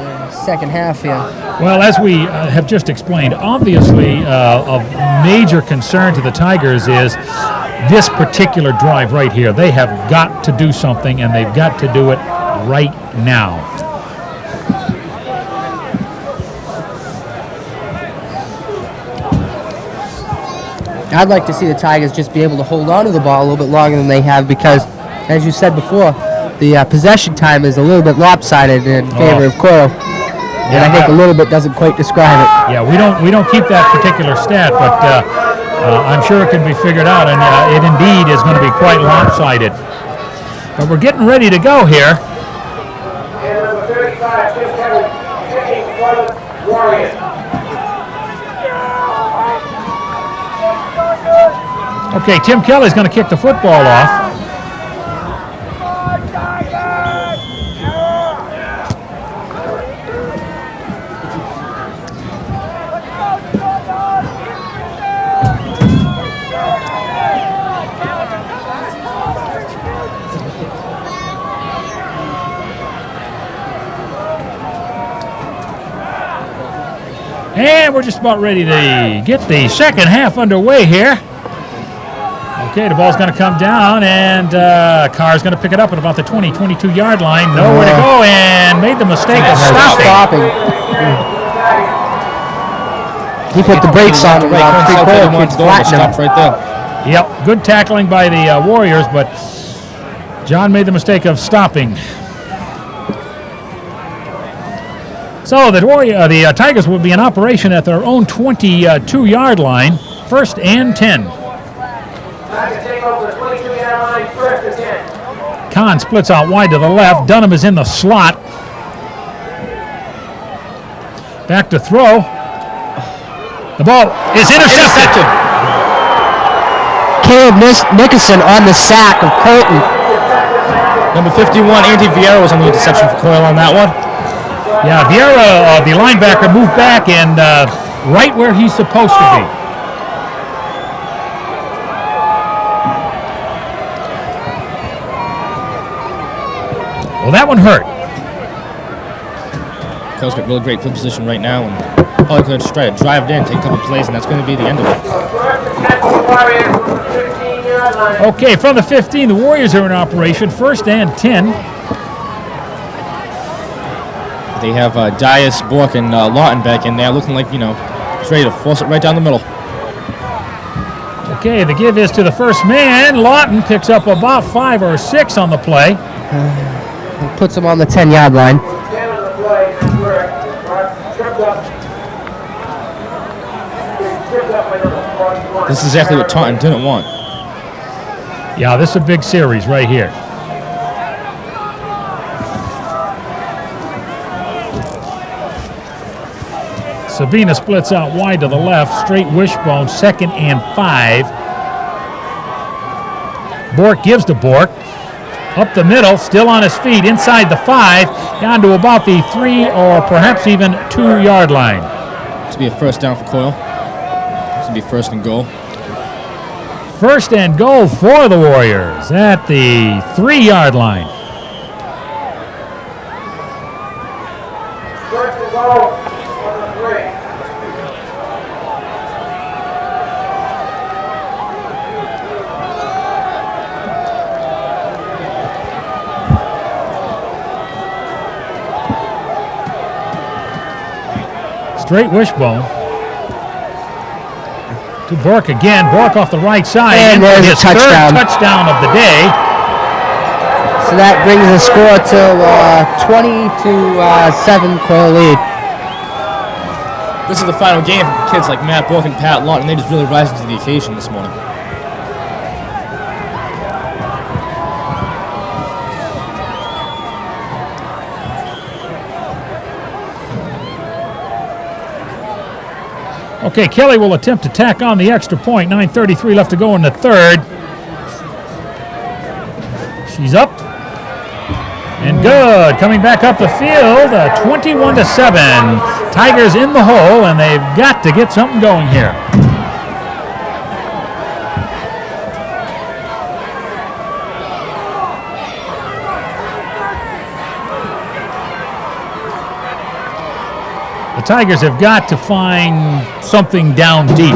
second half here. Well, as we have just explained, obviously of major concern to the Tigers is this particular drive right here. They have got to do something, and they've got to do it right now. I'd like to see the Tigers just be able to hold on to the ball a little bit longer than they have because, as you said before, the possession time is a little bit lopsided in favor of Coyle. And I think a little bit doesn't quite describe it. Yeah, we don't keep that particular stat, but I'm sure it can be figured out, and it indeed is going to be quite lopsided. But we're getting ready to go here. And number 35, Tim Kelly, kicking for the Warriors. Okay, Tim Kelly's going to kick the football off. And we're just about ready to get the second half underway here. Okay, the ball's going to come down, and Carr's going to pick it up at about the 20, 22-yard line. Nowhere to go, and made the mistake of stopping. He put the brakes on the stopped right there. Yep, good tackling by the Warriors, but John made the mistake of stopping. So the Tigers will be in operation at their own 22-yard line, 1st and 10. Tigers take over the 22-yard line, 1st and 10. Kahn splits out wide to the left. Dunham is in the slot. Back to throw. The ball is intercepted. Caleb Nickerson on the sack of Colton. Number 51, Andy Vieira was on the interception for Coyle on that one. Yeah, Vieira, the linebacker, moved back and right where he's supposed to be. Well, that one hurt. Coyle's got really great field position right now, and probably could just try to drive it in, take a couple plays, and that's going to be the end of it. Okay, from the 15, the Warriors are in operation, 1st and 10. They have Dias, Bork, and Lawton back in there, looking like, it's ready to force it right down the middle. Okay, the give is to the first man. Lawton picks up about 5 or 6 on the play. Puts him on the 10-yard line. This is exactly what Taunton didn't want. Yeah, this is a big series right here. Sabina splits out wide to the left, straight wishbone, 2nd and 5. Bork gives to Bork. Up the middle, still on his feet, inside the 5, down to about the 3 or perhaps even 2-yard line. This will be a first down for Coyle. This will be 1st and goal. 1st and goal for the Warriors at the 3-yard line. 1st and goal on the 3. Straight wishbone. To Bork again. Bork off the right side. And there's his a touchdown. 3rd touchdown of the day. So that brings the score to 20-7 Coyle lead. This is the final game for kids like Matt Bork and Pat Lawton. They just really rising to the occasion this morning. Okay, Kelly will attempt to tack on the extra point. 9:33 left to go in the 3rd. She's up. And good. Coming back up the field, 21-7. Tigers in the hole, and they've got to get something going here. The Tigers have got to find something down deep.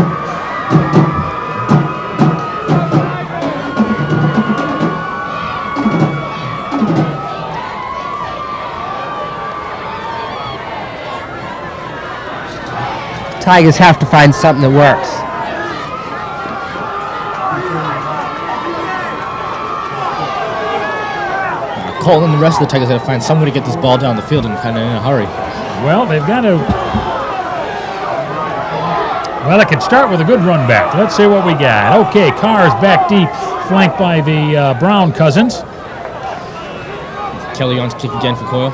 Tigers have to find something that works. Coyle and the rest of the Tigers got to find some way to get this ball down the field and kind of in a hurry. Well, they've got to... Well, it could start with a good run back. Let's see what we got. Okay, Carr's back deep, flanked by the Brown cousins. Kelly on to kick again for Coyle.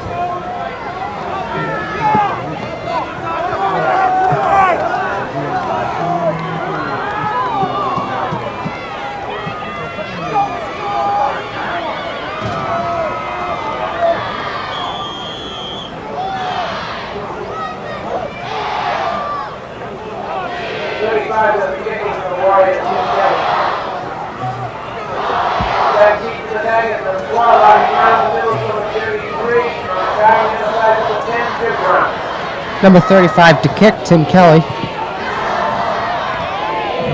Number 35 to kick, Tim Kelly.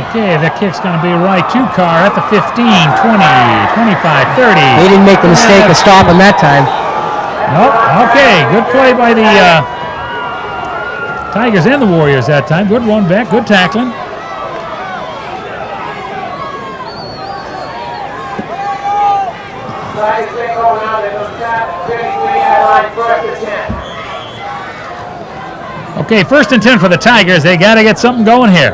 Okay, that kick's going to be right to Carr at the 15, 20, 25, 30. He didn't make the mistake of stopping that time. Nope. Okay, good play by the Tigers and the Warriors that time. Good run back, good tackling. Okay, 1st and 10 for the Tigers. They got to get something going here.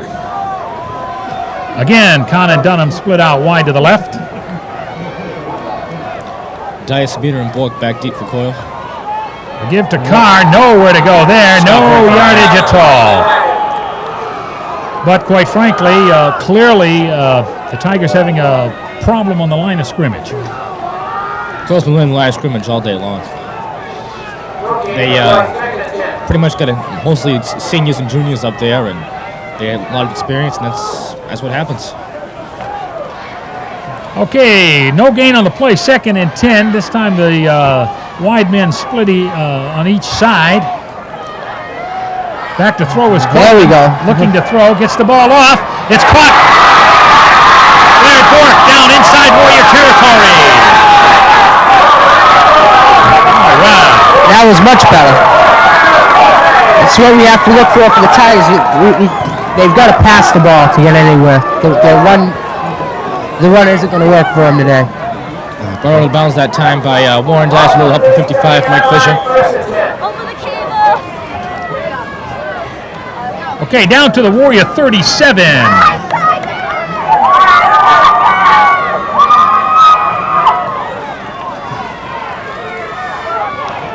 Again, Conn and Dunham split out wide to the left. Dias, Beater, and Bork back deep for Coyle. A give to Carr. Nowhere to go there. No yardage at all. But quite frankly, clearly, the Tigers having a problem on the line of scrimmage. Coyle's been winning the line of scrimmage all day long. They pretty much got mostly seniors and juniors up there, and they have a lot of experience, and that's what happens. Okay, no gain on the play. 2nd and 10. This time the wide men split on each side. Back to throw is Coyle. There we go. Looking to throw, gets the ball off. It's caught. Larry Bork down inside Warrior territory. All right. That was much better. That's what we have to look for the Tigers. They've got to pass the ball to get anywhere. The run isn't going to work for them today. Borrowed the bounds that time by Warren Dias, a little up to 55, Mike Fisher. Over the cable. Okay, down to the Warrior 37.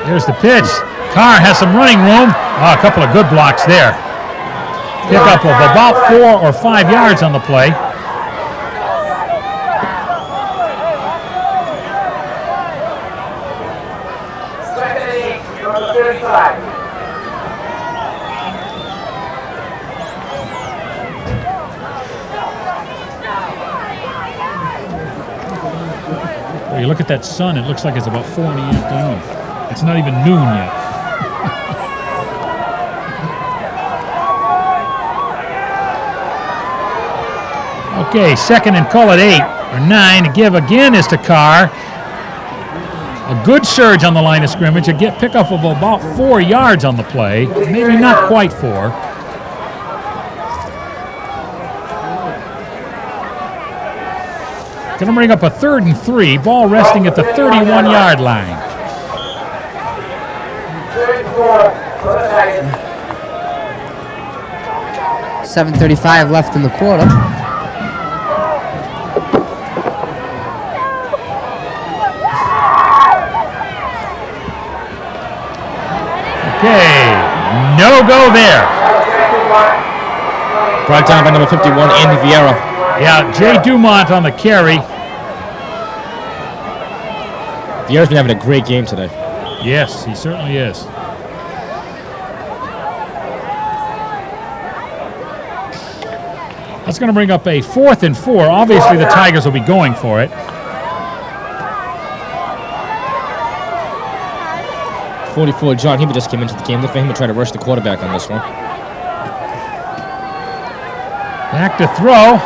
There's the pitch. Carr has some running room. Oh, a couple of good blocks there. Pickup of about 4 or 5 yards on the play. Well, you look at that sun, it looks like it's about 4 in the afternoon. It's not even noon yet. Okay, 2nd and call it 8 or 9. To give again is to Carr. A good surge on the line of scrimmage. A pickup of about 4 yards on the play. Maybe not quite 4. Going to bring up a 3rd and 3. Ball resting at the 31-yard line. 7:35 left in the quarter. Okay, no go there. Brought down by number 51, Andy Vieira. Yeah, Jay Dumont on the carry. Vieira's been having a great game today. Yes, he certainly is. That's going to bring up a 4th and 4. Obviously, the Tigers will be going for it. 44, John Heber just came into the game. Look for him to try to rush the quarterback on this one. Back to throw.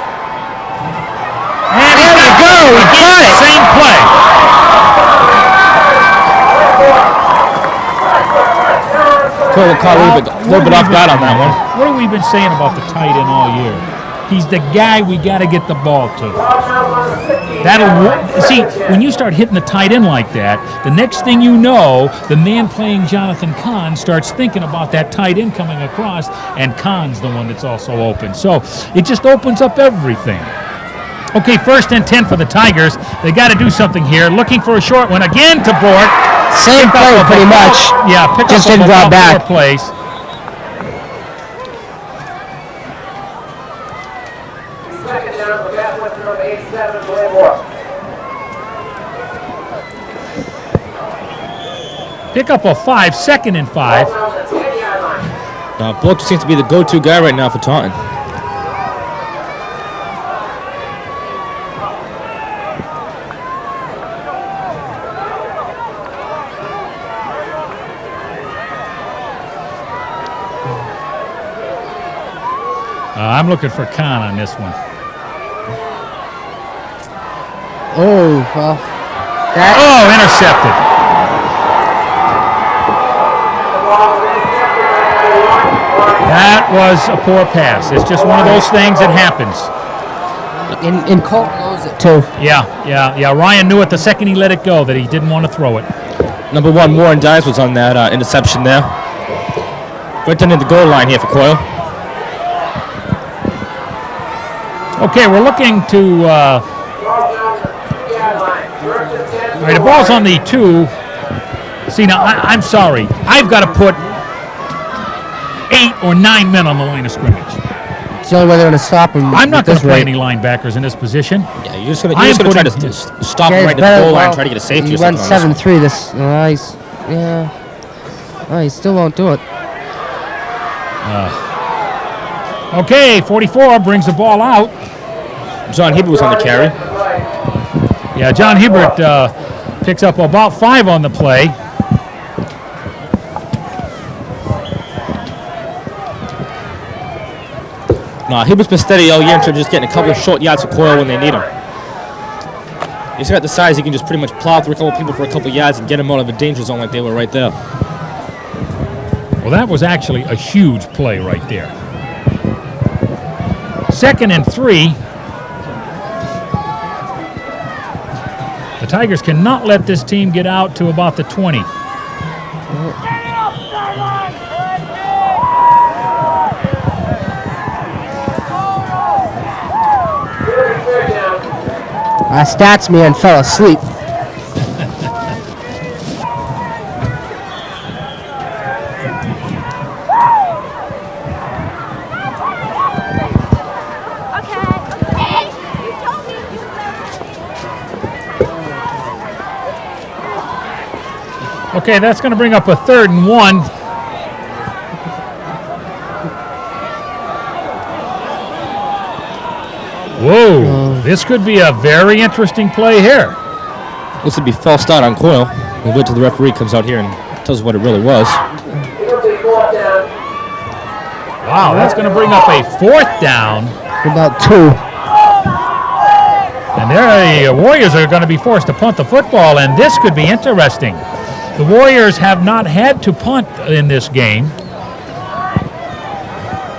And There we go. We got it. Same play. Coyle caught a little bit off guard on that one. What have we been saying about the tight end all year? He's the guy we got to get the ball to. See, when you start hitting the tight end like that, the next thing you know, the man playing Jonathan Kahn starts thinking about that tight end coming across, and Kahn's the one that's also open. So it just opens up everything. Okay, 1st and 10 for the Tigers. They got to do something here. Looking for a short one again to Bork. Same play, pretty much. Yeah, pick Just up didn't about drop back. 4 plays. Second down, the bat with number 87, Blaine Moore. Pick up a 5, 2nd and 5. Ball down the 10-yard line. Bork seems to be the go-to guy right now for Taunton. I'm looking for Kahn on this one. Oh, well. Oh, intercepted. That was a poor pass. It's just one of those things that happens. And Colt knows it, too. Yeah. Ryan knew it the second he let it go that he didn't want to throw it. Number 1, Warren Dias was on that interception there. Right down in the goal line here for Coyle. Okay, we're looking to... all right, the ball's on the 2. See, now, I'm sorry. I've got to put 8 or 9 men on the line of scrimmage. It's the only way they're going to stop him. I'm not going to play rate. any linebackers in this position. Yeah, you're just going to try to stop him right at the goal line and try to get a safety or He went something. 7-3 this. He still won't do it. Okay, 44 brings the ball out. John Heber was on the carry. Yeah, John Hebert picks up about 5 on the play. No, Hebert's been steady all year in terms of just getting a couple of short yards for Coyle when they need him. He's got the size, he can just pretty much plow through a couple of people for a couple of yards and get him out of a danger zone like they were right there. Well, that was actually a huge play right there. 2nd and 3. The Tigers cannot let this team get out to about the 20. Our stats man fell asleep. Okay, that's going to bring up a 3rd and 1. Whoa, this could be a very interesting play here. This would be false start on Coyle. We'll wait till the referee comes out here and tells us what it really was. Wow, that's going to bring up a 4th down. About 2. And there the Warriors are going to be forced to punt the football, and this could be interesting. The Warriors have not had to punt in this game.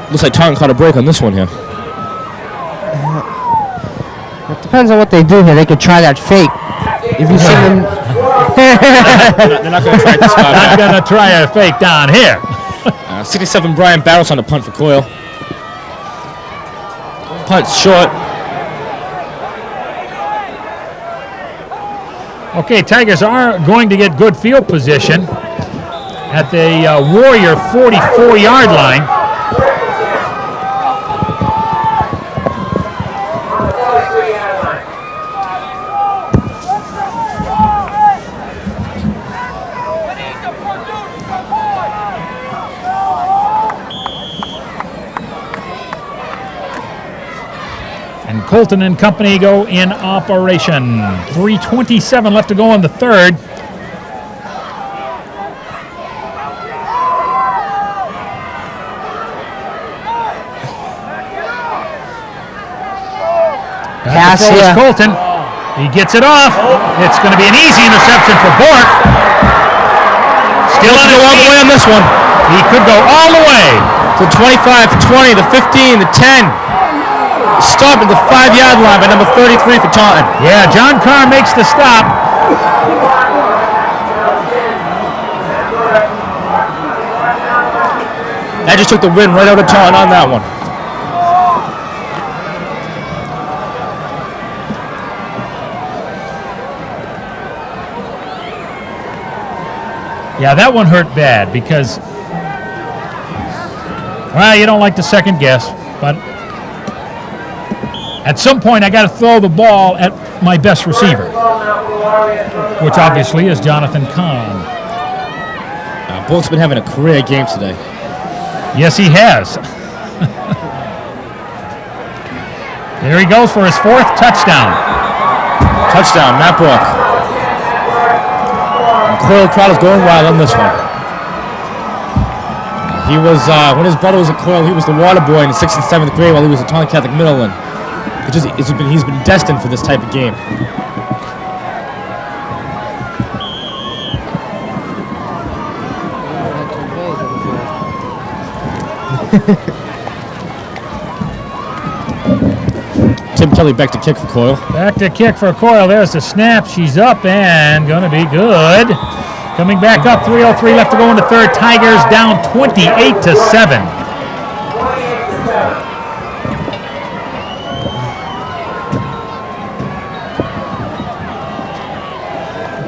Looks like Taunton caught a break on this one here. It depends on what they do here. They could try that fake. If you see them... They're not going to try this spot. Not going to try a fake down here. 67 Brian Barros on the punt for Coyle. Punt short. Okay, Tigers are going to get good field position at the Warrior 44-yard line. And Colton and company go in operation. 3:27 left to go in the 3rd. Pass Throw is here. Colton. He gets it off. It's going to be an easy interception for Bork. Still on his all the way feet. on this one. He could go all the way. The 25, the 20, the 15, the 10. Stop at the 5-yard line by number 33 for Taunton. Yeah, John Carr makes the stop. That just took the wind right out of Taunton on that one. Yeah, that one hurt bad because, well, you don't like to second guess, but at some point I got to throw the ball at my best receiver, which obviously is Jonathan Kahn. Bork's been having a career game today. Yes, he has. There he goes for his 4th touchdown. Touchdown, Matt Bork. Coyle crowd is going wild on this one. He was, when his brother was at Coyle, he was the water boy in the 6th and 7th grade while he was at Taunton Catholic Middle, and he's been destined for this type of game. Tim Kelly back to kick for Coyle. Back to kick for Coyle. There's the snap. She's up and going to be good. Coming back up, 3:03 left to go in the third. Tigers down 28-7.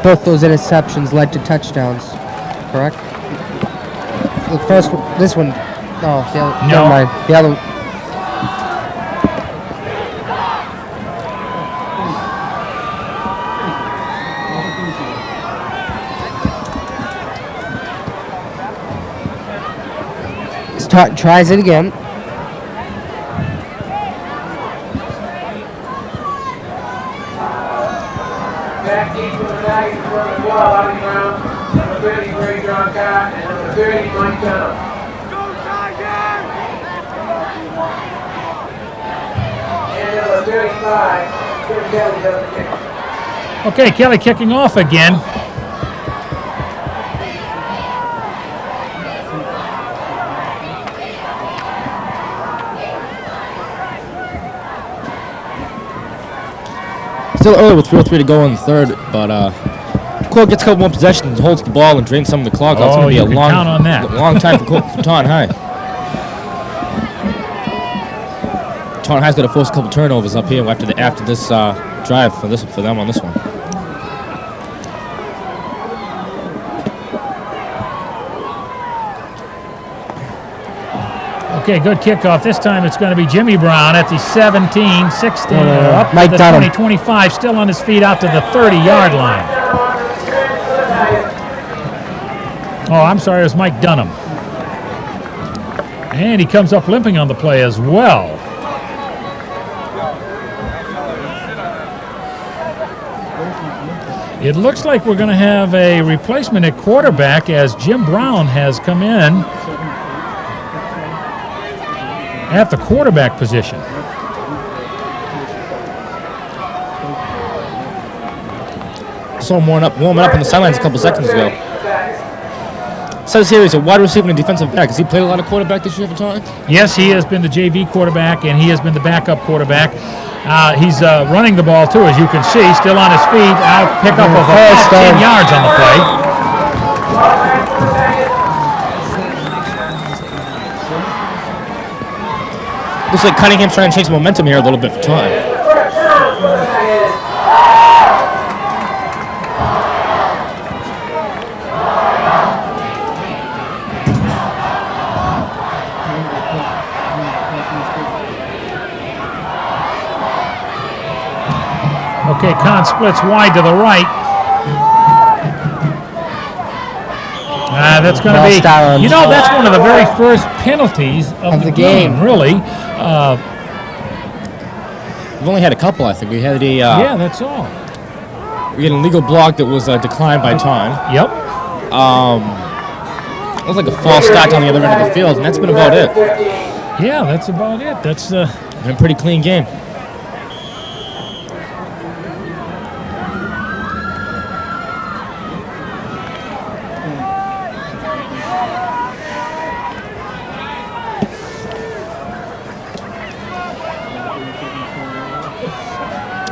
Both those interceptions led to touchdowns, correct? The first one, this one, oh, the other, No. never mind. The other, tries it again. Back deep to the Tigers in front of the ball out of the ground. Number 30, Ray John Cott, and number 30, Mike Dunham. And number 35, Tim Kelly does the kick. Okay, Kelly kicking off again. Still early with 3:03 to go in the third, but Coyle gets a couple more possessions, holds the ball, and drains some of the clock out. It's going to be you a can long, count on that. long time for Taunton High. Taunton High's got to force a couple turnovers up here after this drive for them on this one. Okay, good kickoff. This time it's going to be Jimmy Brown at the 17, 16, up to Mike the Dunham. 20, 25, still on his feet out to the 30-yard line. Oh, I'm sorry, it was Mike Dunham. And he comes up limping on the play as well. It looks like we're going to have a replacement at quarterback as Jim Brown has come in at the quarterback position. Saw him warming up on the sidelines a couple seconds ago. Says here he's a wide receiver and a defensive back. Has he played a lot of quarterback this year for Taunton? Yes, he has been the JV quarterback, and he has been the backup quarterback. He's running the ball, too, as you can see, still on his feet. Out pick up of 10 yards on the play. Looks like Cunningham's trying to change momentum here a little bit for Taunton. Okay, Kahn splits wide to the right. That's going to be, you know, that's one of the very first penalties of the game, really. We've only had a couple, I think. We had a yeah, that's all. we had an illegal block that was declined by Taunton. Yep. It was like a false start on the other end of the field, and that's been about it. Yeah, that's about it. That's Been a pretty clean game.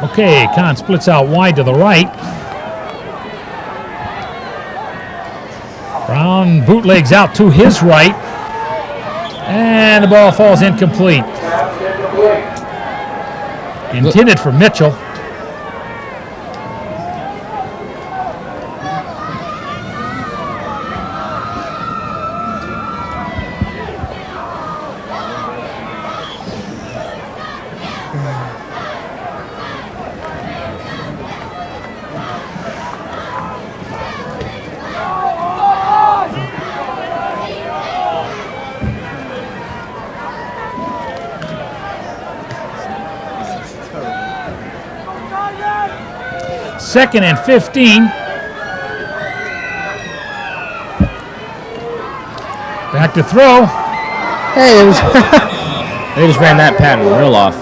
Okay, Kahn splits out wide to the right. Brown bootlegs out to his right. And the ball falls incomplete. Intended for Mitchell. Second and 15. Back to throw. Hey, it was. They just ran that pattern real off.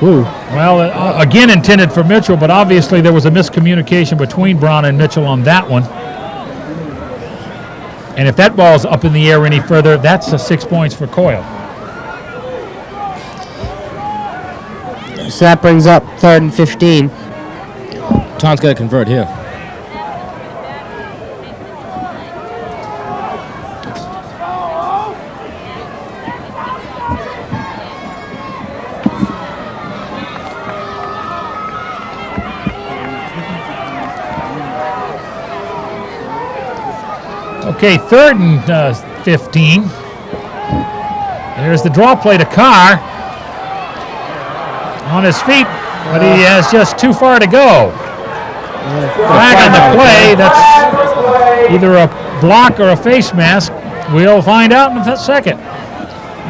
Ooh. Well, again intended for Mitchell, but obviously there was a miscommunication between Brown and Mitchell on that one. And if that ball's up in the air any further, that's 6 points for Coyle. So that brings up 3rd and 15. Tom's got to convert here. Okay, 3rd and 15. There's the draw play to Carr. On his feet, but he has just too far to go. Flag on the play. That's either a block or a face mask. We'll find out in a second.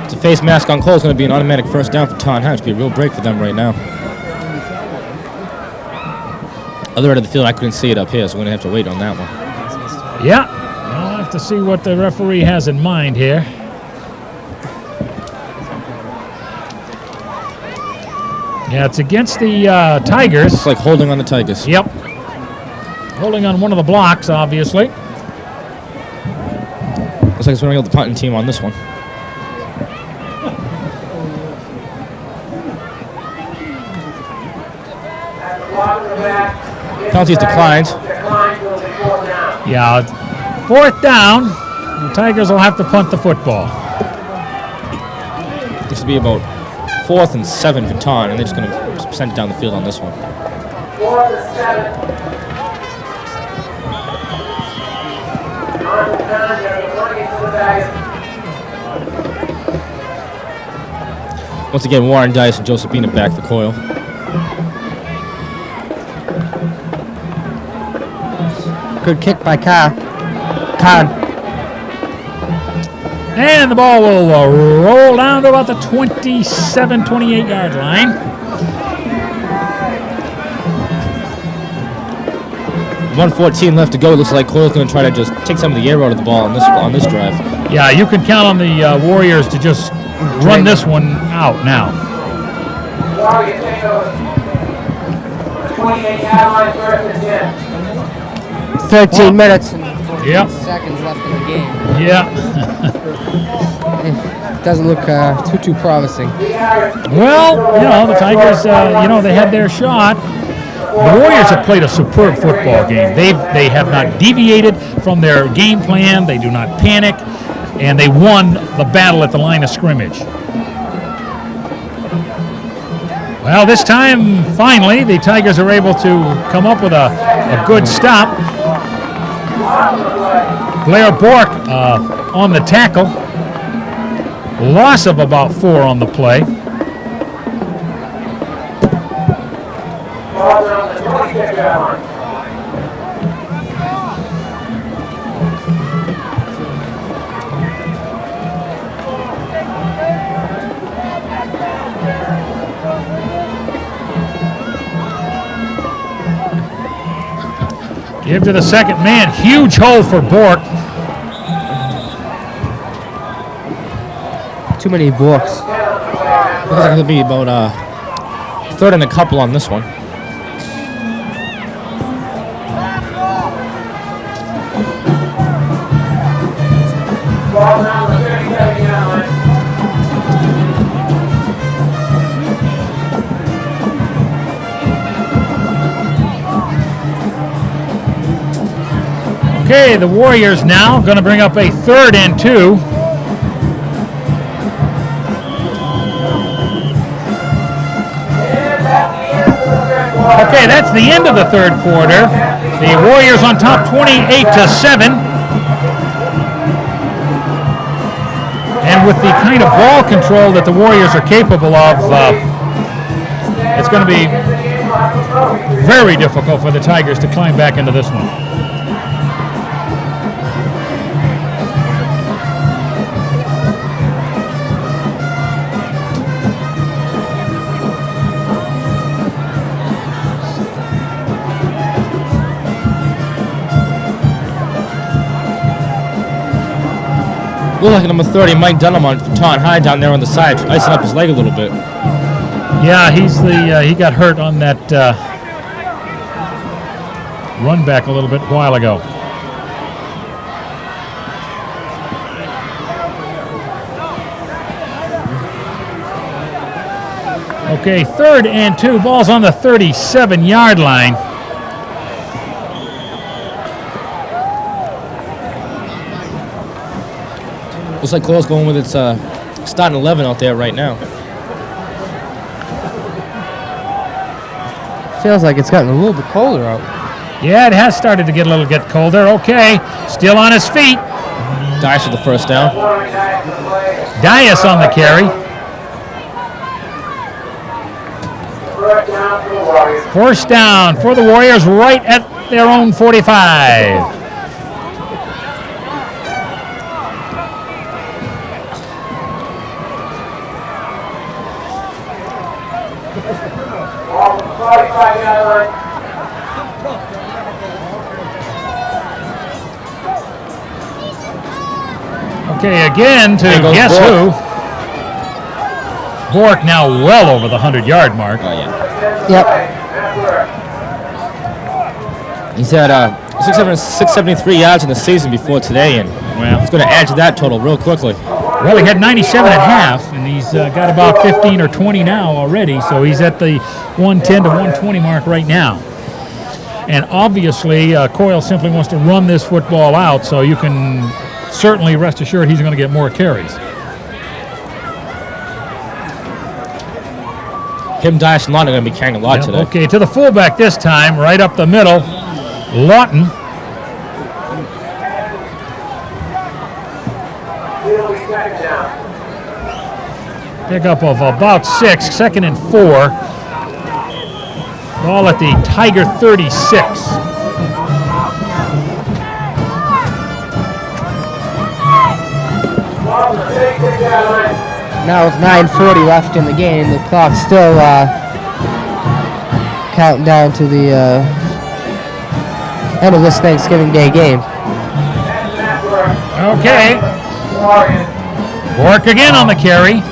It's a face mask on Cole. It's going to be an automatic first down for Taunton. It's going to be a real break for them right now. Other end of the field, I couldn't see it up here, so we're going to have to wait on that one. Yeah, I'll have to see what the referee has in mind here. Yeah, it's against the Tigers. It's like holding on the Tigers. Yep. Holding on one of the blocks, obviously. Looks like it's going to go the punting team on this one. Penalties declined. Yeah, 4th down. The Tigers will have to punt the football. This will be about 4th and 7 for Taunton, and they're just going to send it down the field on this one. 4th and 7. Once again, Warren Dice and Josephina back for Coyle. Good kick by Kahn. And the ball will roll down to about the 27, 28-yard line. .114 left to go. Looks like Coyle's going to try to just take some of the air out of the ball on this drive. Yeah, you can count on the Warriors to just run this one out now. Warriors take over. 28-yard line, 1st and 10. 13 minutes and 14 Yep. seconds left in the game. Yeah. Doesn't look too promising. Well, the Tigers, they had their shot. The Warriors have played a superb football game. They have not deviated from their game plan. They do not panic, and they won the battle at the line of scrimmage. Well, this time, finally, the Tigers are able to come up with a good stop. Blair Bork on the tackle. Loss of about 4 on the play. Ball down the 26-yard line. Give to the second man. Huge hole for Bork. Too many books. Looks like it'll be about 3rd and a couple on this one. Ball down the 37-yard line. Okay, the Warriors now going to bring up a 3rd and 2. Okay, that's the end of the 3rd quarter. The Warriors on top 28-7. And with the kind of ball control that the Warriors are capable of, it's going to be very difficult for the Tigers to climb back into this one. Look like number 30, Mike Dunham on Taunton High down there on the side, icing up his leg a little bit. Yeah, he got hurt on that run back a little bit a while ago. Okay, 3rd and 2. Ball's on the 37-yard line. Looks like Coyle's going with its starting 11 out there right now. Feels like it's gotten a little bit colder out. Yeah, it has started to get colder. Okay, still on his feet. Dice with the first down. Dias on the carry. First down for the Warriors right at their own 45. Okay, again to guess who? Bork now well over the 100-yard mark. Oh, yeah. Yep. He's at 673 yards in the season before today, and he's going to add to that total real quickly. Well, he had 97 and a half, and he's got about 15 or 20 now already, so he's at the 110 to 120 mark right now. And obviously, Coyle simply wants to run this football out, so you can certainly rest assured he's going to get more carries. Him, Dias, and Lawton are going to be carrying a lot today. Okay, to the fullback this time, right up the middle, Lawton. Pickup of about 6, 2nd and 4. Ball at the Tiger 36. Now with 9:40 left in the game, the clock's still counting down to the end of this Thanksgiving Day game. Okay. Bork again on the carry.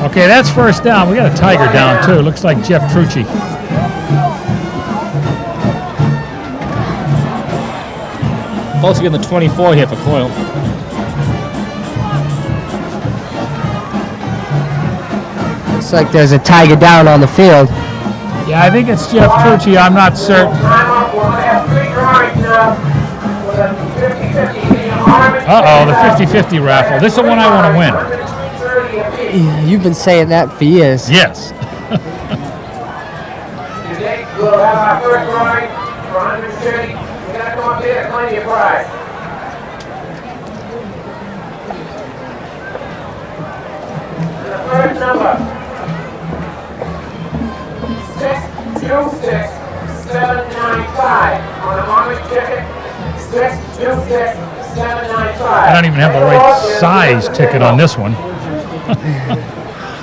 Okay, that's first down. We got a Tiger down too. Looks like Jeff Trucci. Supposed to be on the 24 here for Coyle. Looks like there's a Tiger down on the field. Yeah, I think it's Jeff Trucci. I'm not certain. Uh-oh, the 50-50 raffle. This is the one I want to win. You've been saying that for years. Yes. We'll have our first drawing for 130. You gotta come up here and claim your prize. And the first number, 626795 on the Army ticket. 626795. I don't even have the right size ticket on this one.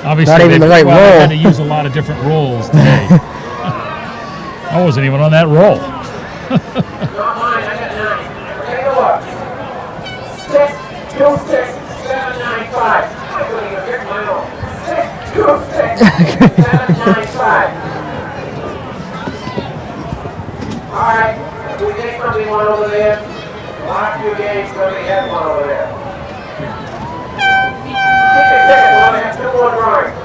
Obviously, Not even the right they roll. had to use a lot of different rolls today. I wasn't even on that roll. Not mine, I got 9. Take a look. 626795. I couldn't even pick mine off. 626795. Alright, do we think somebody won over there? The last few games, somebody had one over there. Keep your ticket, we'll have 2 more drawings.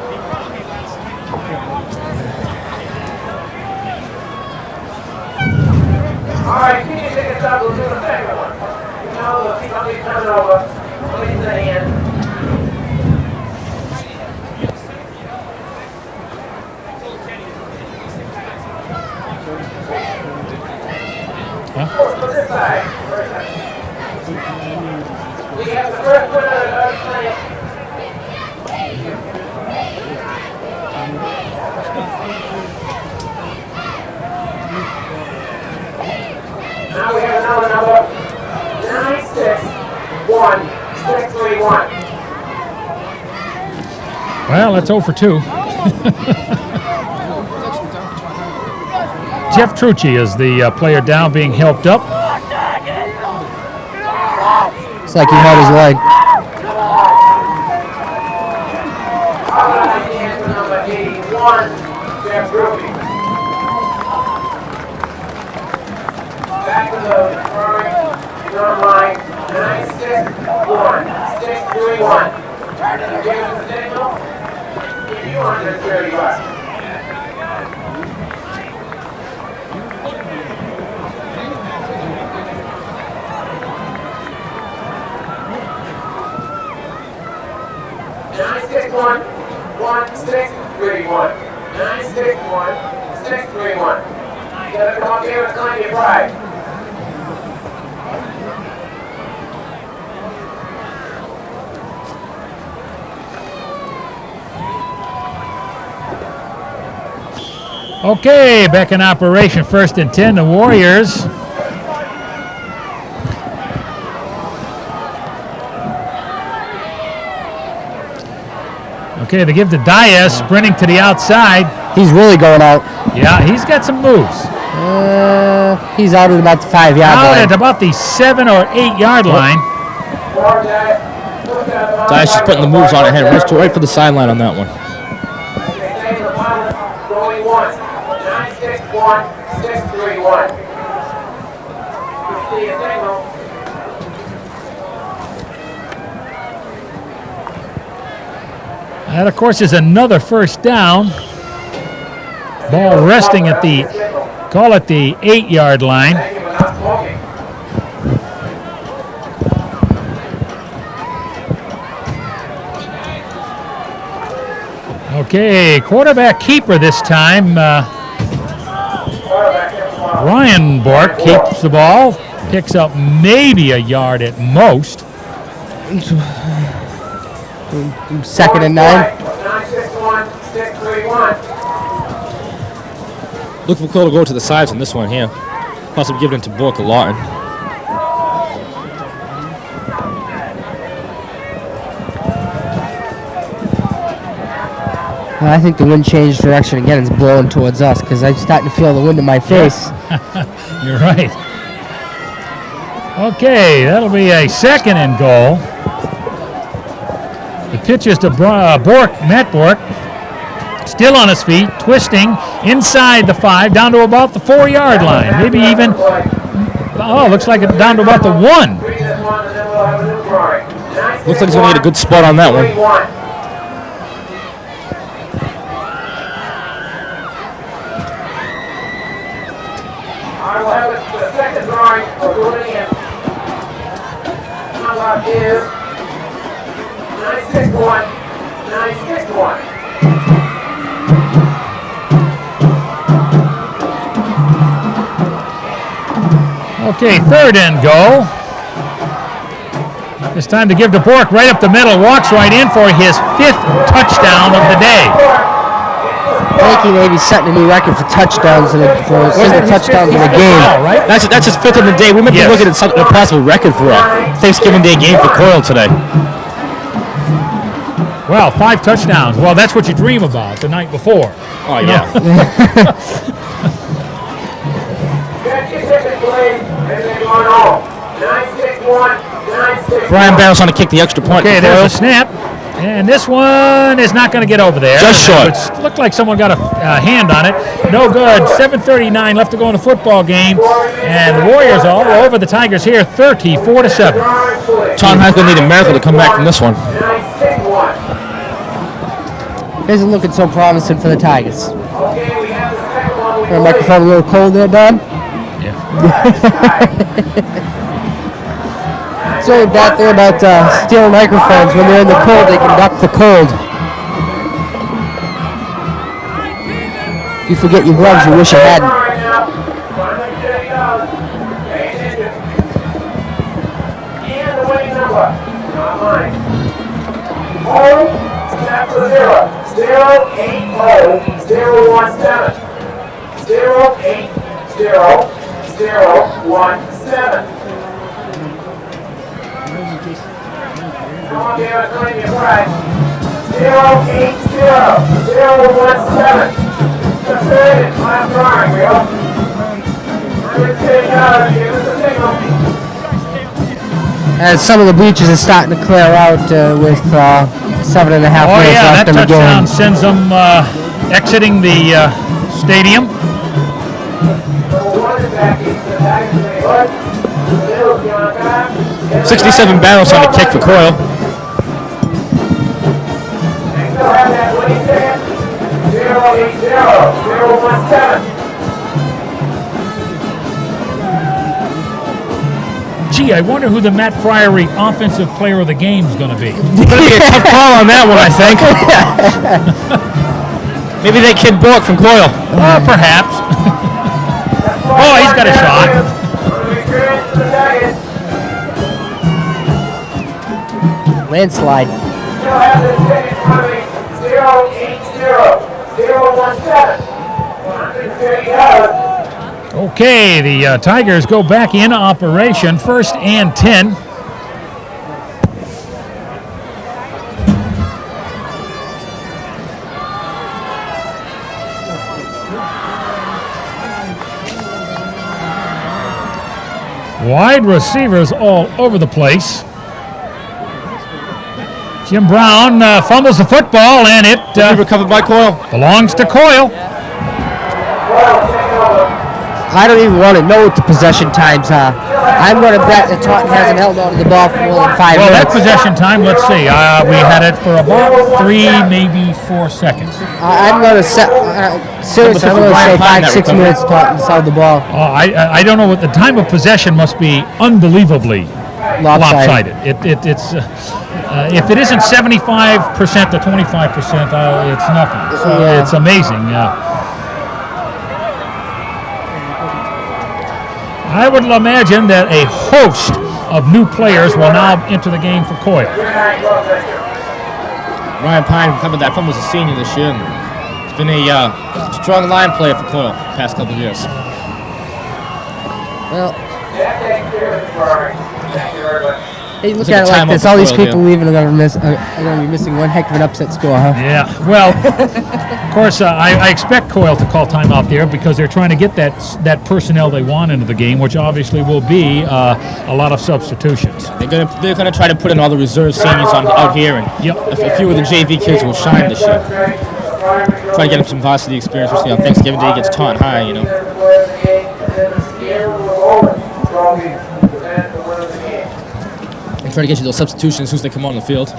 over. Place in the hand. Put this side. We have the first winner of the play. Now we have another number, 961-631. Well, that's 0 for 2. Jeff Trucci is the player down being helped up. It's like he hurt his leg. Number 81, Jeff Trucci. Back to the drawing, drum line, 961-631. Give us a signal. Give you $130. One, 631. 961-631. You gotta come up here and claim your prize. Okay, back in operation. 1st and 10, the Warriors. Okay, they give to Diaz, sprinting to the outside. He's really going out. Yeah, he's got some moves. He's out at about the 5-yard line. Out at about the 7 or 8 yard line. Dias just putting the moves on ahead. Right for the sideline on that one. Going once. 961-631. See a signal. That, of course, is another first down. Ball resting at the, call it the 8-yard line. Okay, quarterback keeper this time. Ryan Bork keeps the ball, picks up maybe a yard at most. 2nd and 9. 961-631. Look for Coyle to go to the sides on this one here. Possibly giving it to Bork a Lawton. I think the wind changed direction again. It's blowing towards us because I'm starting to feel the wind in my face. You're right. Okay, that'll be a 2nd and goal. The pitch is to Bork, Matt Bork. Still on his feet, twisting inside the 5, down to about the 4-yard line. Maybe even, looks like it's down to about the 1. Looks like he's going to get a good spot on that one. I will have the second drawing for doing it. Number is 961-961. Okay, 3rd and goal. It's time to give to Bork right up the middle. Walks right in for his 5th touchdown of the day. I think he may be setting a new record for touchdowns for single touchdowns in a game. Right? That's his 5th of the day. We might be looking at a possible record for a Thanksgiving Day game for Coyle today. Well, 5 touchdowns. Well, that's what you dream about the night before. Oh, yeah. Brian Barrow's on to kick the extra point. Okay, there's a snap. And this one is not going to get over there. Just short. It looked like someone got a hand on it. No good. 7:39 left to go in the football game. And the Warriors all over the Tigers here, 34-7. Tom Hyde's going to need a miracle to come back from this one. Isn't looking so promising for the Tigers. Our microphone a little cold there, Don? Yeah. That's the only bad thing about stealing microphones. When they're in the cold, they can duck the cold. If you forget your gloves, you wish you hadn't. And the winning number, not mine. Coyle, snap for 0. 080-017. 080-017. Come on, David, claim your prize. 080-017. The third and last drawing, Will. $150, give us a signal. As some of the bleachers are starting to clear out with 7.5 minutes Oh yeah, that left in the touchdown game. sends them exiting the stadium. 67 barrels on the kick for Coyle. Gee, I wonder who the Matt Friery Offensive Player of the Game is going to be. Gonna be a tough call on that one, I think. Maybe that kid Bork from Coyle. Perhaps. Oh, he's got a shot. Landslide. Still have this ticket coming. 080-017. $150. Okay, the Tigers go back in operation. 1st and 10. Wide receivers all over the place. Jim Brown fumbles the football, and it recovered by Coyle. Belongs to Coyle. I don't even want to know what the possession times are. I'm going to bet that Taunton hasn't held on to the ball for more than 5 Well, that minutes. possession time, let's see. We had it for about 3, maybe 4 seconds. I'm going to set, seriously, I'm going to say 5-6 minutes Taunton's held the ball. I don't know what the time of possession must be unbelievably lopsided. It's if it isn't 75% to 25%, it's nothing. So it's amazing. I would imagine that a host of new players will now enter the game for Coyle. Ryan Pine covered that fumble as a senior this year. He's been a strong line player for Coyle the past couple of years. Well, hey, look It's like at it a like timeout this. for All these Coyle people leaving are going to be missing one heck of an upset score, huh? Yeah, well, of course, I expect Coyle to call timeout there because they're trying to get that personnel they want into the game, which obviously will be a lot of substitutions. They're gonna try to put in all the reserve seniors out here, and a few of the JV kids will shine this year. Try to get them some varsity experience, especially on Thanksgiving Day against Taunton High, you know. And try to get you those substitutions as soon as they come on the field.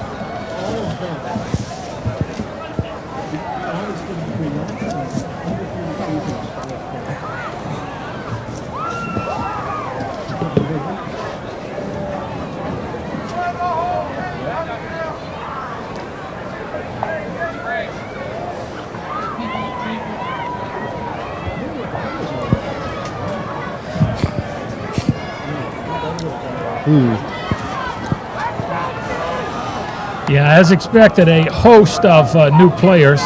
Yeah, as expected, a host of new players.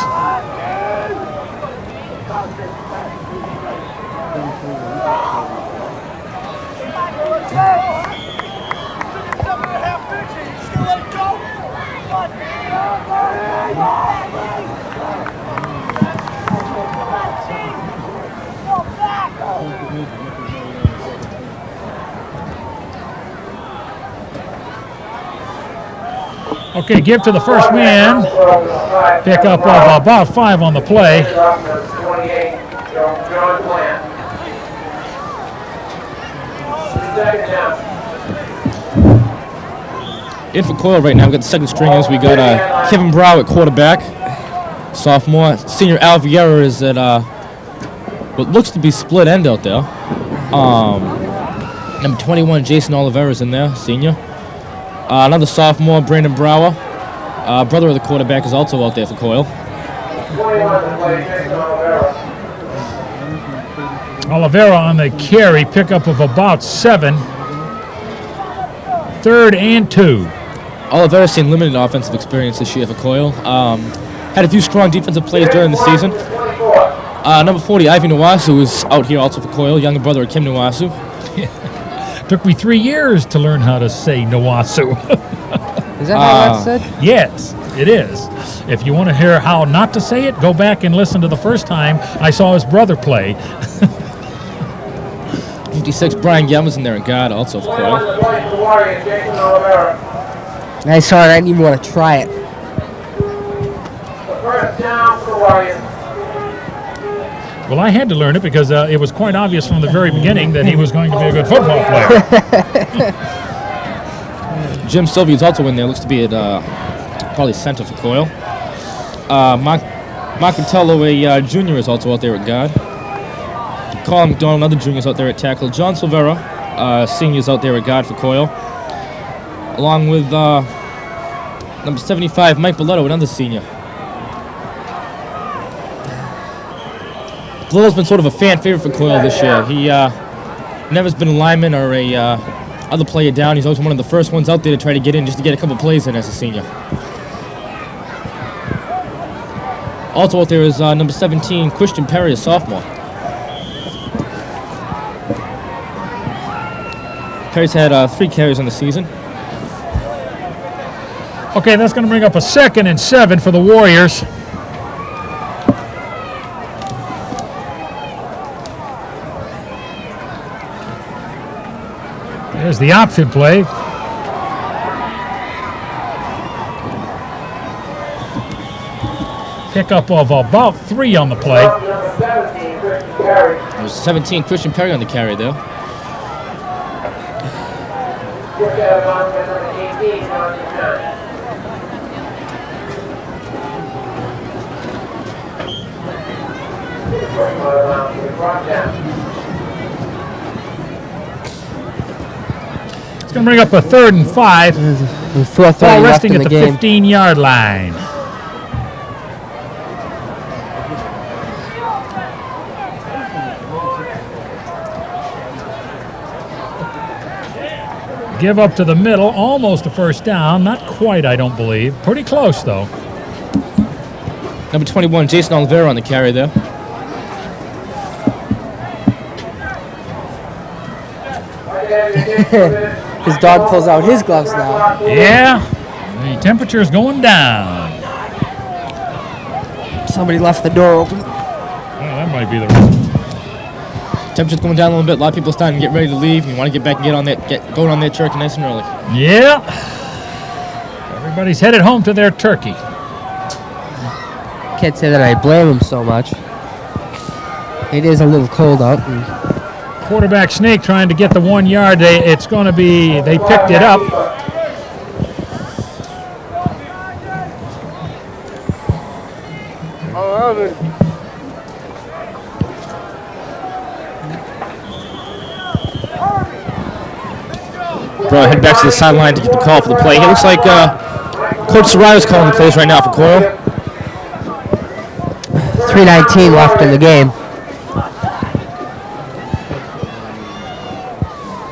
Okay, give to the first man. Pick up of about 5 on the play. In for Coyle right now, we've got the second stringers. We got Kevin Brow at quarterback, sophomore. Senior Al Vieira is at what looks to be split end out there. Number 21, Jason Oliveira is in there, senior. Another sophomore, Brandon Brower. Brother of the quarterback is also out there for Coyle. 21 to play, Jason Oliveira. Oliveira on the carry, pickup of about 7. 3rd and 2. Oliveira's seen limited offensive experience this year for Coyle. Had a few strong defensive plays during the season. Number 40, Ivy Nwasu, is out here also for Coyle, younger brother of Kim Nwasu. Took me 3 years to learn how to say Nwasu. Is that how that's said? Yes, it is. If you want to hear how not to say it, go back and listen to the first time I saw his brother play. 56, Brian Gelman's in there in guard also for 21 Coyle. to play for the Warriors, Jason Oliveira. I saw it. I didn't even want to try it. The first down for the Warriors. Well, I had to learn it because it was quite obvious from the very beginning that he was going to be a good football player. Jim Sylvia's also in there, looks to be at probably center for Coyle. Mark Catello, a junior, is also out there at guard. Colin McDonald, another junior, is out there at tackle. John Silvera, senior, is out there at guard for Coyle. Along with number 75, Mike Belletto, another senior. Belletto's been sort of a fan favorite for Coyle this year. He never's been a lineman or a other player down. He's always one of the first ones out there to try to get in just to get a couple plays in as a senior. Also out there is number 17, Christian Perry, a sophomore. Perry's had 3 carries on the season. Okay, that's going to bring up a 2nd and 7 for the Warriors. There's the option play. Pickup of about 3 on the play. Number 17, Christian Perry. There's 17, Christian Perry on the carry there. Just out of bounds by number 18, John Buchanan. Brought down. It's going to bring up a 3rd and 5. With 4:30 Ball left resting in at the the game. 15-yard line. Give up to the middle, almost a first down. Not quite, I don't believe. Pretty close, though. Number 21, Jason Oliveira on the carry there. His dog pulls out his gloves now. Yeah, the temperature's going down. Somebody left the door open. Well, that might be the reason. Temperature's going down a little bit. A lot of people are starting to get ready to leave. You want to get back and get going on their turkey nice and early. Yeah. Everybody's headed home to their turkey. Can't say that I blame him so much. It is a little cold out. Quarterback sneak trying to get the 1 yard. They picked it up. Bro, head back to the sideline to get the call for the play. It looks like Coach Soraya calling the plays right now for Coyle. 3:19 left in the game.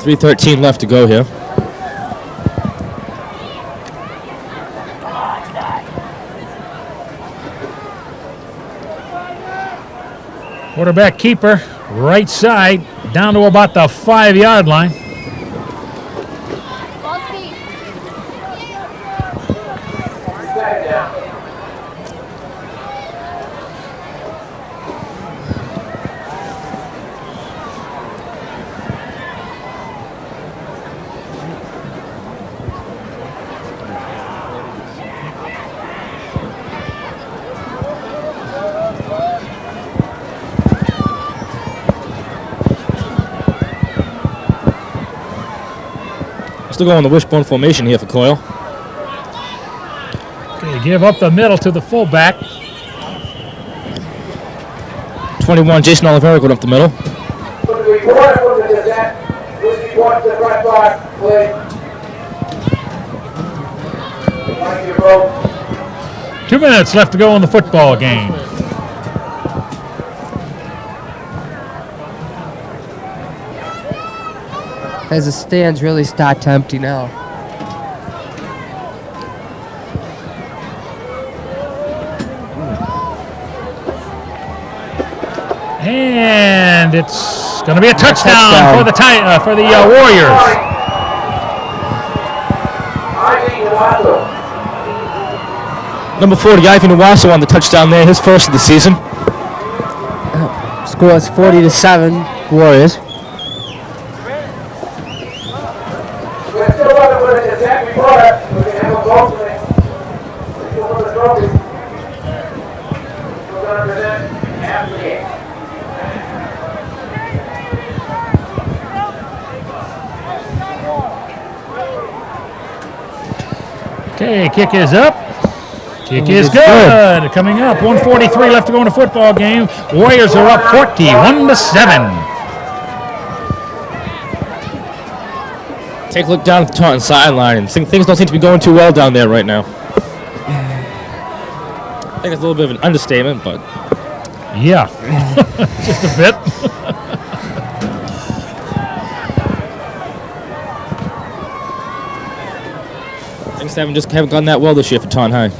3:13 left to go here. Quarterback keeper, right side, down to about the 5-yard line. Second down. Still going the wishbone formation here for Coyle. Okay, give up the middle to the fullback. 21, Jason Oliveira going up the middle. From the report from the Gazette, this report to the front box, please. vote. 2 minutes left to go in the football game. As the stands really start to empty now. And it's going to be a touchdown for the Warriors. Number 40, Ivy Nawaso on the touchdown there, his first of the season. Score is 40-7, Warriors. We're still looking for the exact reporter. We can have a vote for it. Still for the trophies. We're going to present after the game. Okay, kick is up. Kick is good. Coming up, 1:43 left to go in the football game. Warriors are up 41-7. Take a look down at the Taunton sideline, and things don't seem to be going too well down there right now. I think it's a little bit of an understatement, but Yeah, just a bit. things haven't gone that well this year for Taunton High.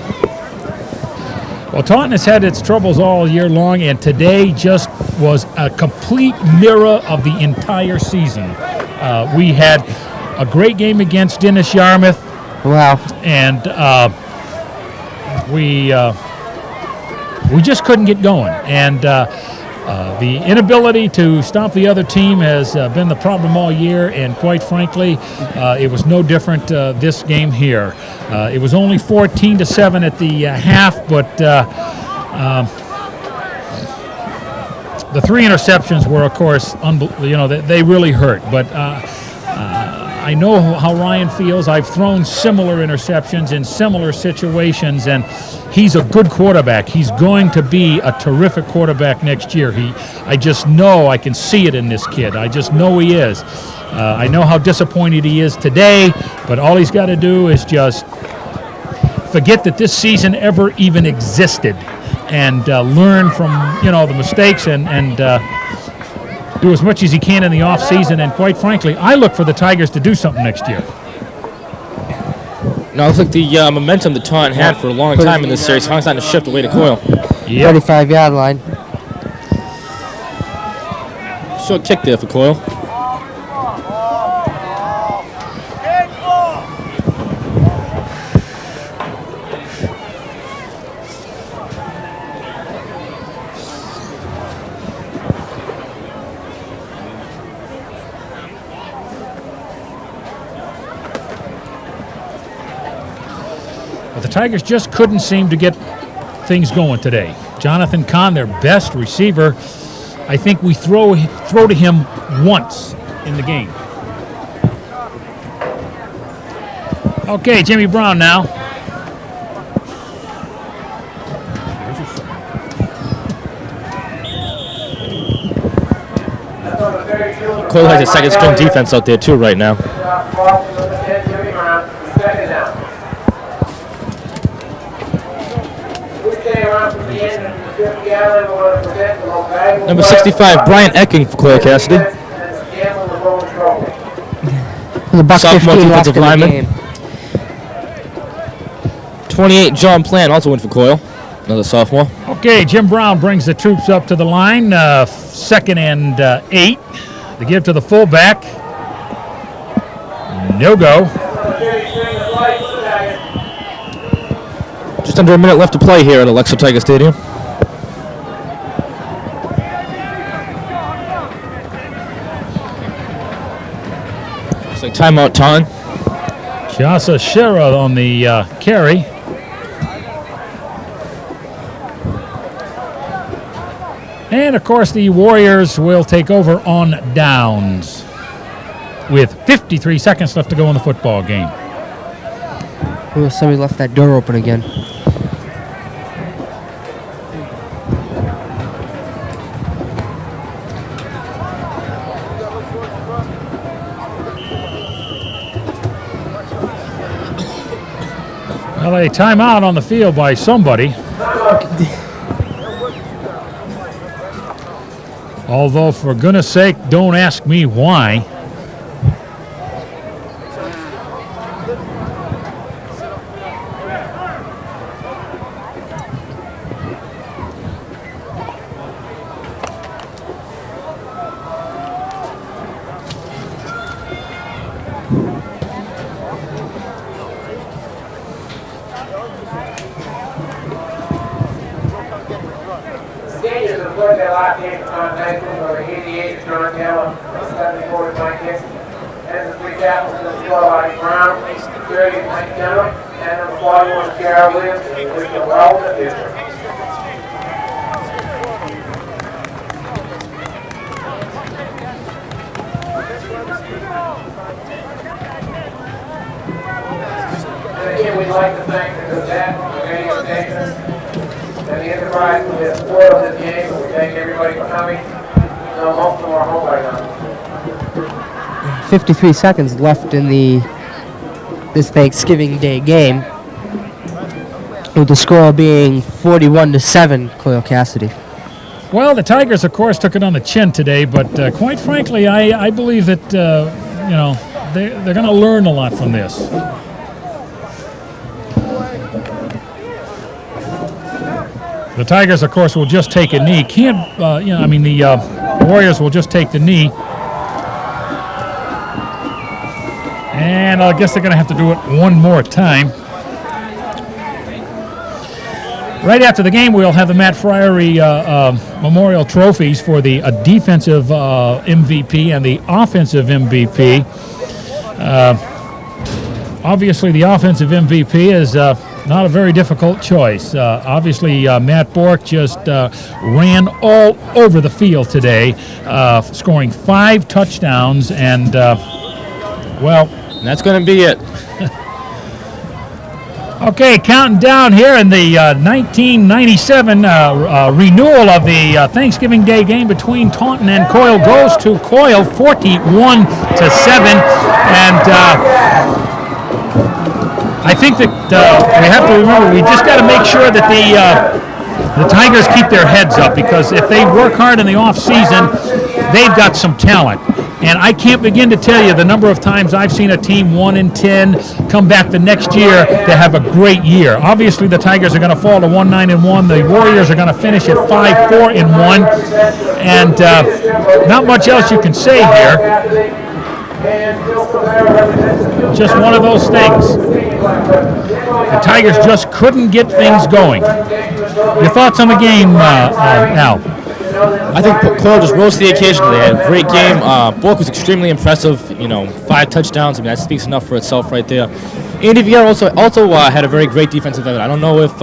Well, Taunton has had its troubles all year long, and today just was a complete mirror of the entire season. We had a great game against Dennis Yarmouth. Wow. And we just couldn't get going. And the inability to stop the other team has been the problem all year, and quite frankly, it was no different this game here. It was only 14-7 at the half, but the 3 interceptions were, of course, they really hurt. But I know how Ryan feels. I've thrown similar interceptions in similar situations, and he's a good quarterback. He's going to be a terrific quarterback next year. I just know, I can see it in this kid. I just know he is. I know how disappointed he is today, but all he's got to do is just forget that this season ever even existed and learn from, the mistakes and do as much as he can in the offseason. And quite frankly, I look for the Tigers to do something next year. Now, it looks like the momentum that Taunton had for a long time in this series finally starting to shift away to Coyle. 35-yard line. Short kick there for Coyle. But the Tigers just couldn't seem to get things going today. Jonathan Kahn, their best receiver, I think we throw to him once in the game. Okay, Jimmy Brown now. Coyle has a second string defense out there too right now. Number 65, Brian Ecking for Coyle Cassidy. The buck Sophomore 15 left defensive in the lineman. game. 28, John Plant, also went for Coyle. Another sophomore. Okay, Jim Brown brings the troops up to the line. 2nd and 8. They give to the fullback. No go. Just under a minute left to play here at Alexa Tiger Stadium. Looks like timeout time. Chasa Shera on the carry. And, of course, the Warriors will take over on downs with 53 seconds left to go in the football game. Oh, somebody left that door open again. Well, Well, a timeout on the field by somebody. Although, for goodness sake, don't ask me why. Seniors have played their last game on high school for 88 John Taylor, 74 to Mike Hicks, and the three captains of Joe Brown, 30 Mike Denver, and the 41 Carol Williams, who is well in the future. And again, we'd like to thank the Gazette, the radio station, and the Enterprise for their support of this game. We thank everybody for coming. So most of them are home by now. 53 seconds left in this Thanksgiving Day game, with the score being 41-7, Coyle Cassidy. Well, the Tigers, of course, took it on the chin today, but quite frankly, I believe that, you know, they're going to learn a lot from this. The Tigers, of course, will just take a knee. The Warriors will just take the knee. And I guess they're going to have to do it one more time. Right after the game, we'll have the Matt Friery Memorial Trophies for the defensive MVP and the offensive MVP. Obviously, the offensive MVP is not a very difficult choice. Obviously, Matt Bork just ran all over the field today, scoring 5 touchdowns, and, well... That's going to be it. Okay, counting down here in the 1997 renewal of the Thanksgiving Day game between Taunton and Coyle goes to Coyle, 41-7, and I think that we have to remember we just got to make sure that the Tigers keep their heads up, because if they work hard in the off season, they've got some talent. And I can't begin to tell you the number of times I've seen a team 1-10 come back the next year to have a great year. Obviously, the Tigers are going to fall to 1-9-1. The Warriors are going to finish at 5-4-1. And not much else you can say here. Just one of those things. The Tigers just couldn't get things going. Your thoughts on the game, Al? I think Coyle just rose to the occasion today. They had a great game. Bork was extremely impressive. 5 touchdowns. I mean, that speaks enough for itself right there. Andy Vieira also had a very great defensive effort. I don't know if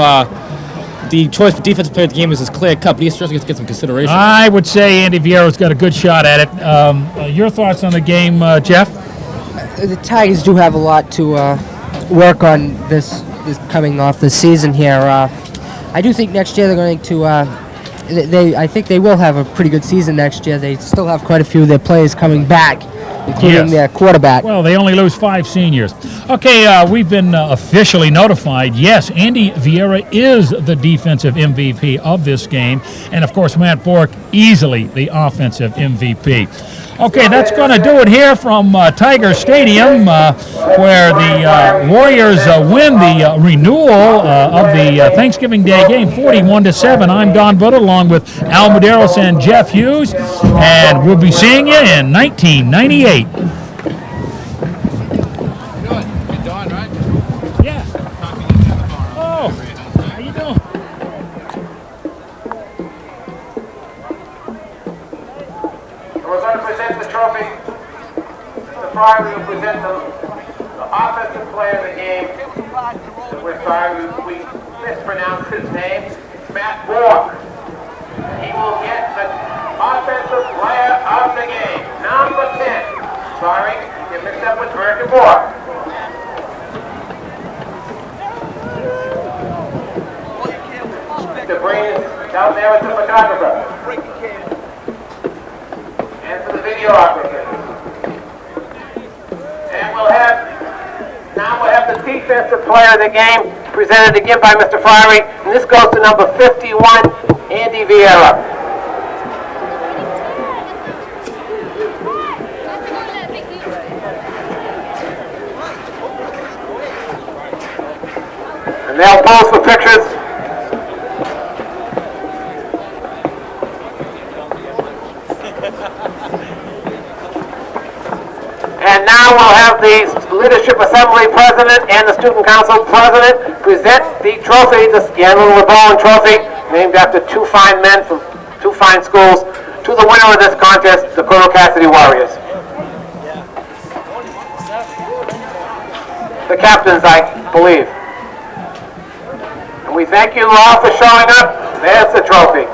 the choice for defensive player of the game is as clear cut, but he certainly gets to get some consideration. I would say Andy Vieira's got a good shot at it. Your thoughts on the game, Jeff? The Tigers do have a lot to work on this coming off the season here. I do think next year they're going to... I think they will have a pretty good season next year. They still have quite a few of their players coming back, including their quarterback. Well, they only lose 5 seniors. Okay, we've been officially notified. Yes, Andy Vieira is the defensive MVP of this game. And, of course, Matt Bork, easily the offensive MVP. Okay, that's going to do it here from Tiger Stadium, where the Warriors win the renewal of the Thanksgiving Day game, 41-7. I'm Don Butter, along with Al Medeiros and Jeff Hughes, and we'll be seeing you in 1998. You're Don, right? Yeah. Oh, how you doing? We're going to present the trophy. The prize will present the offensive player of the game. We're sorry we mispronounced his name. It's Matt Bork. He will get the offensive player of the game. Number 10. Sorry, you mixed up with Virgil Bork. The brain is down there with the photographer. And for the videographer. And we'll have the defensive player of the game, presented again by Mr. Fiery, and this goes to number 51, Andy Vieira. And they'll pose for pictures. And now we'll have the Leadership Assembly President and the Student Council President present the trophy, the Scanlon LeBowen Trophy, named after two fine men from two fine schools, to the winner of this contest, the Coyle Cassidy Warriors. The captains, I believe. And we thank you all for showing up. There's the trophy.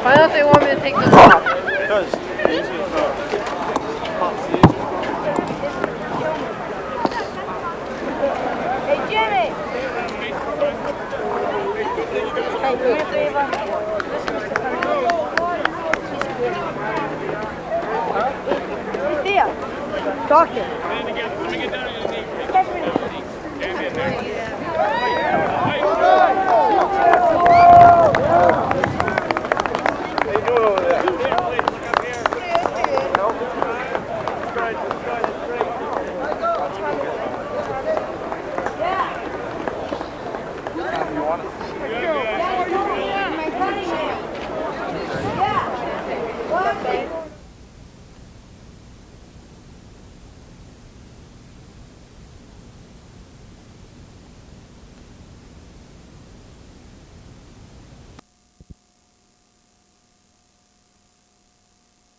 Why don't they want me to take this off? Because Hey, Jimmy! Hey, do me a favor. Hey, Thea. Talk to him.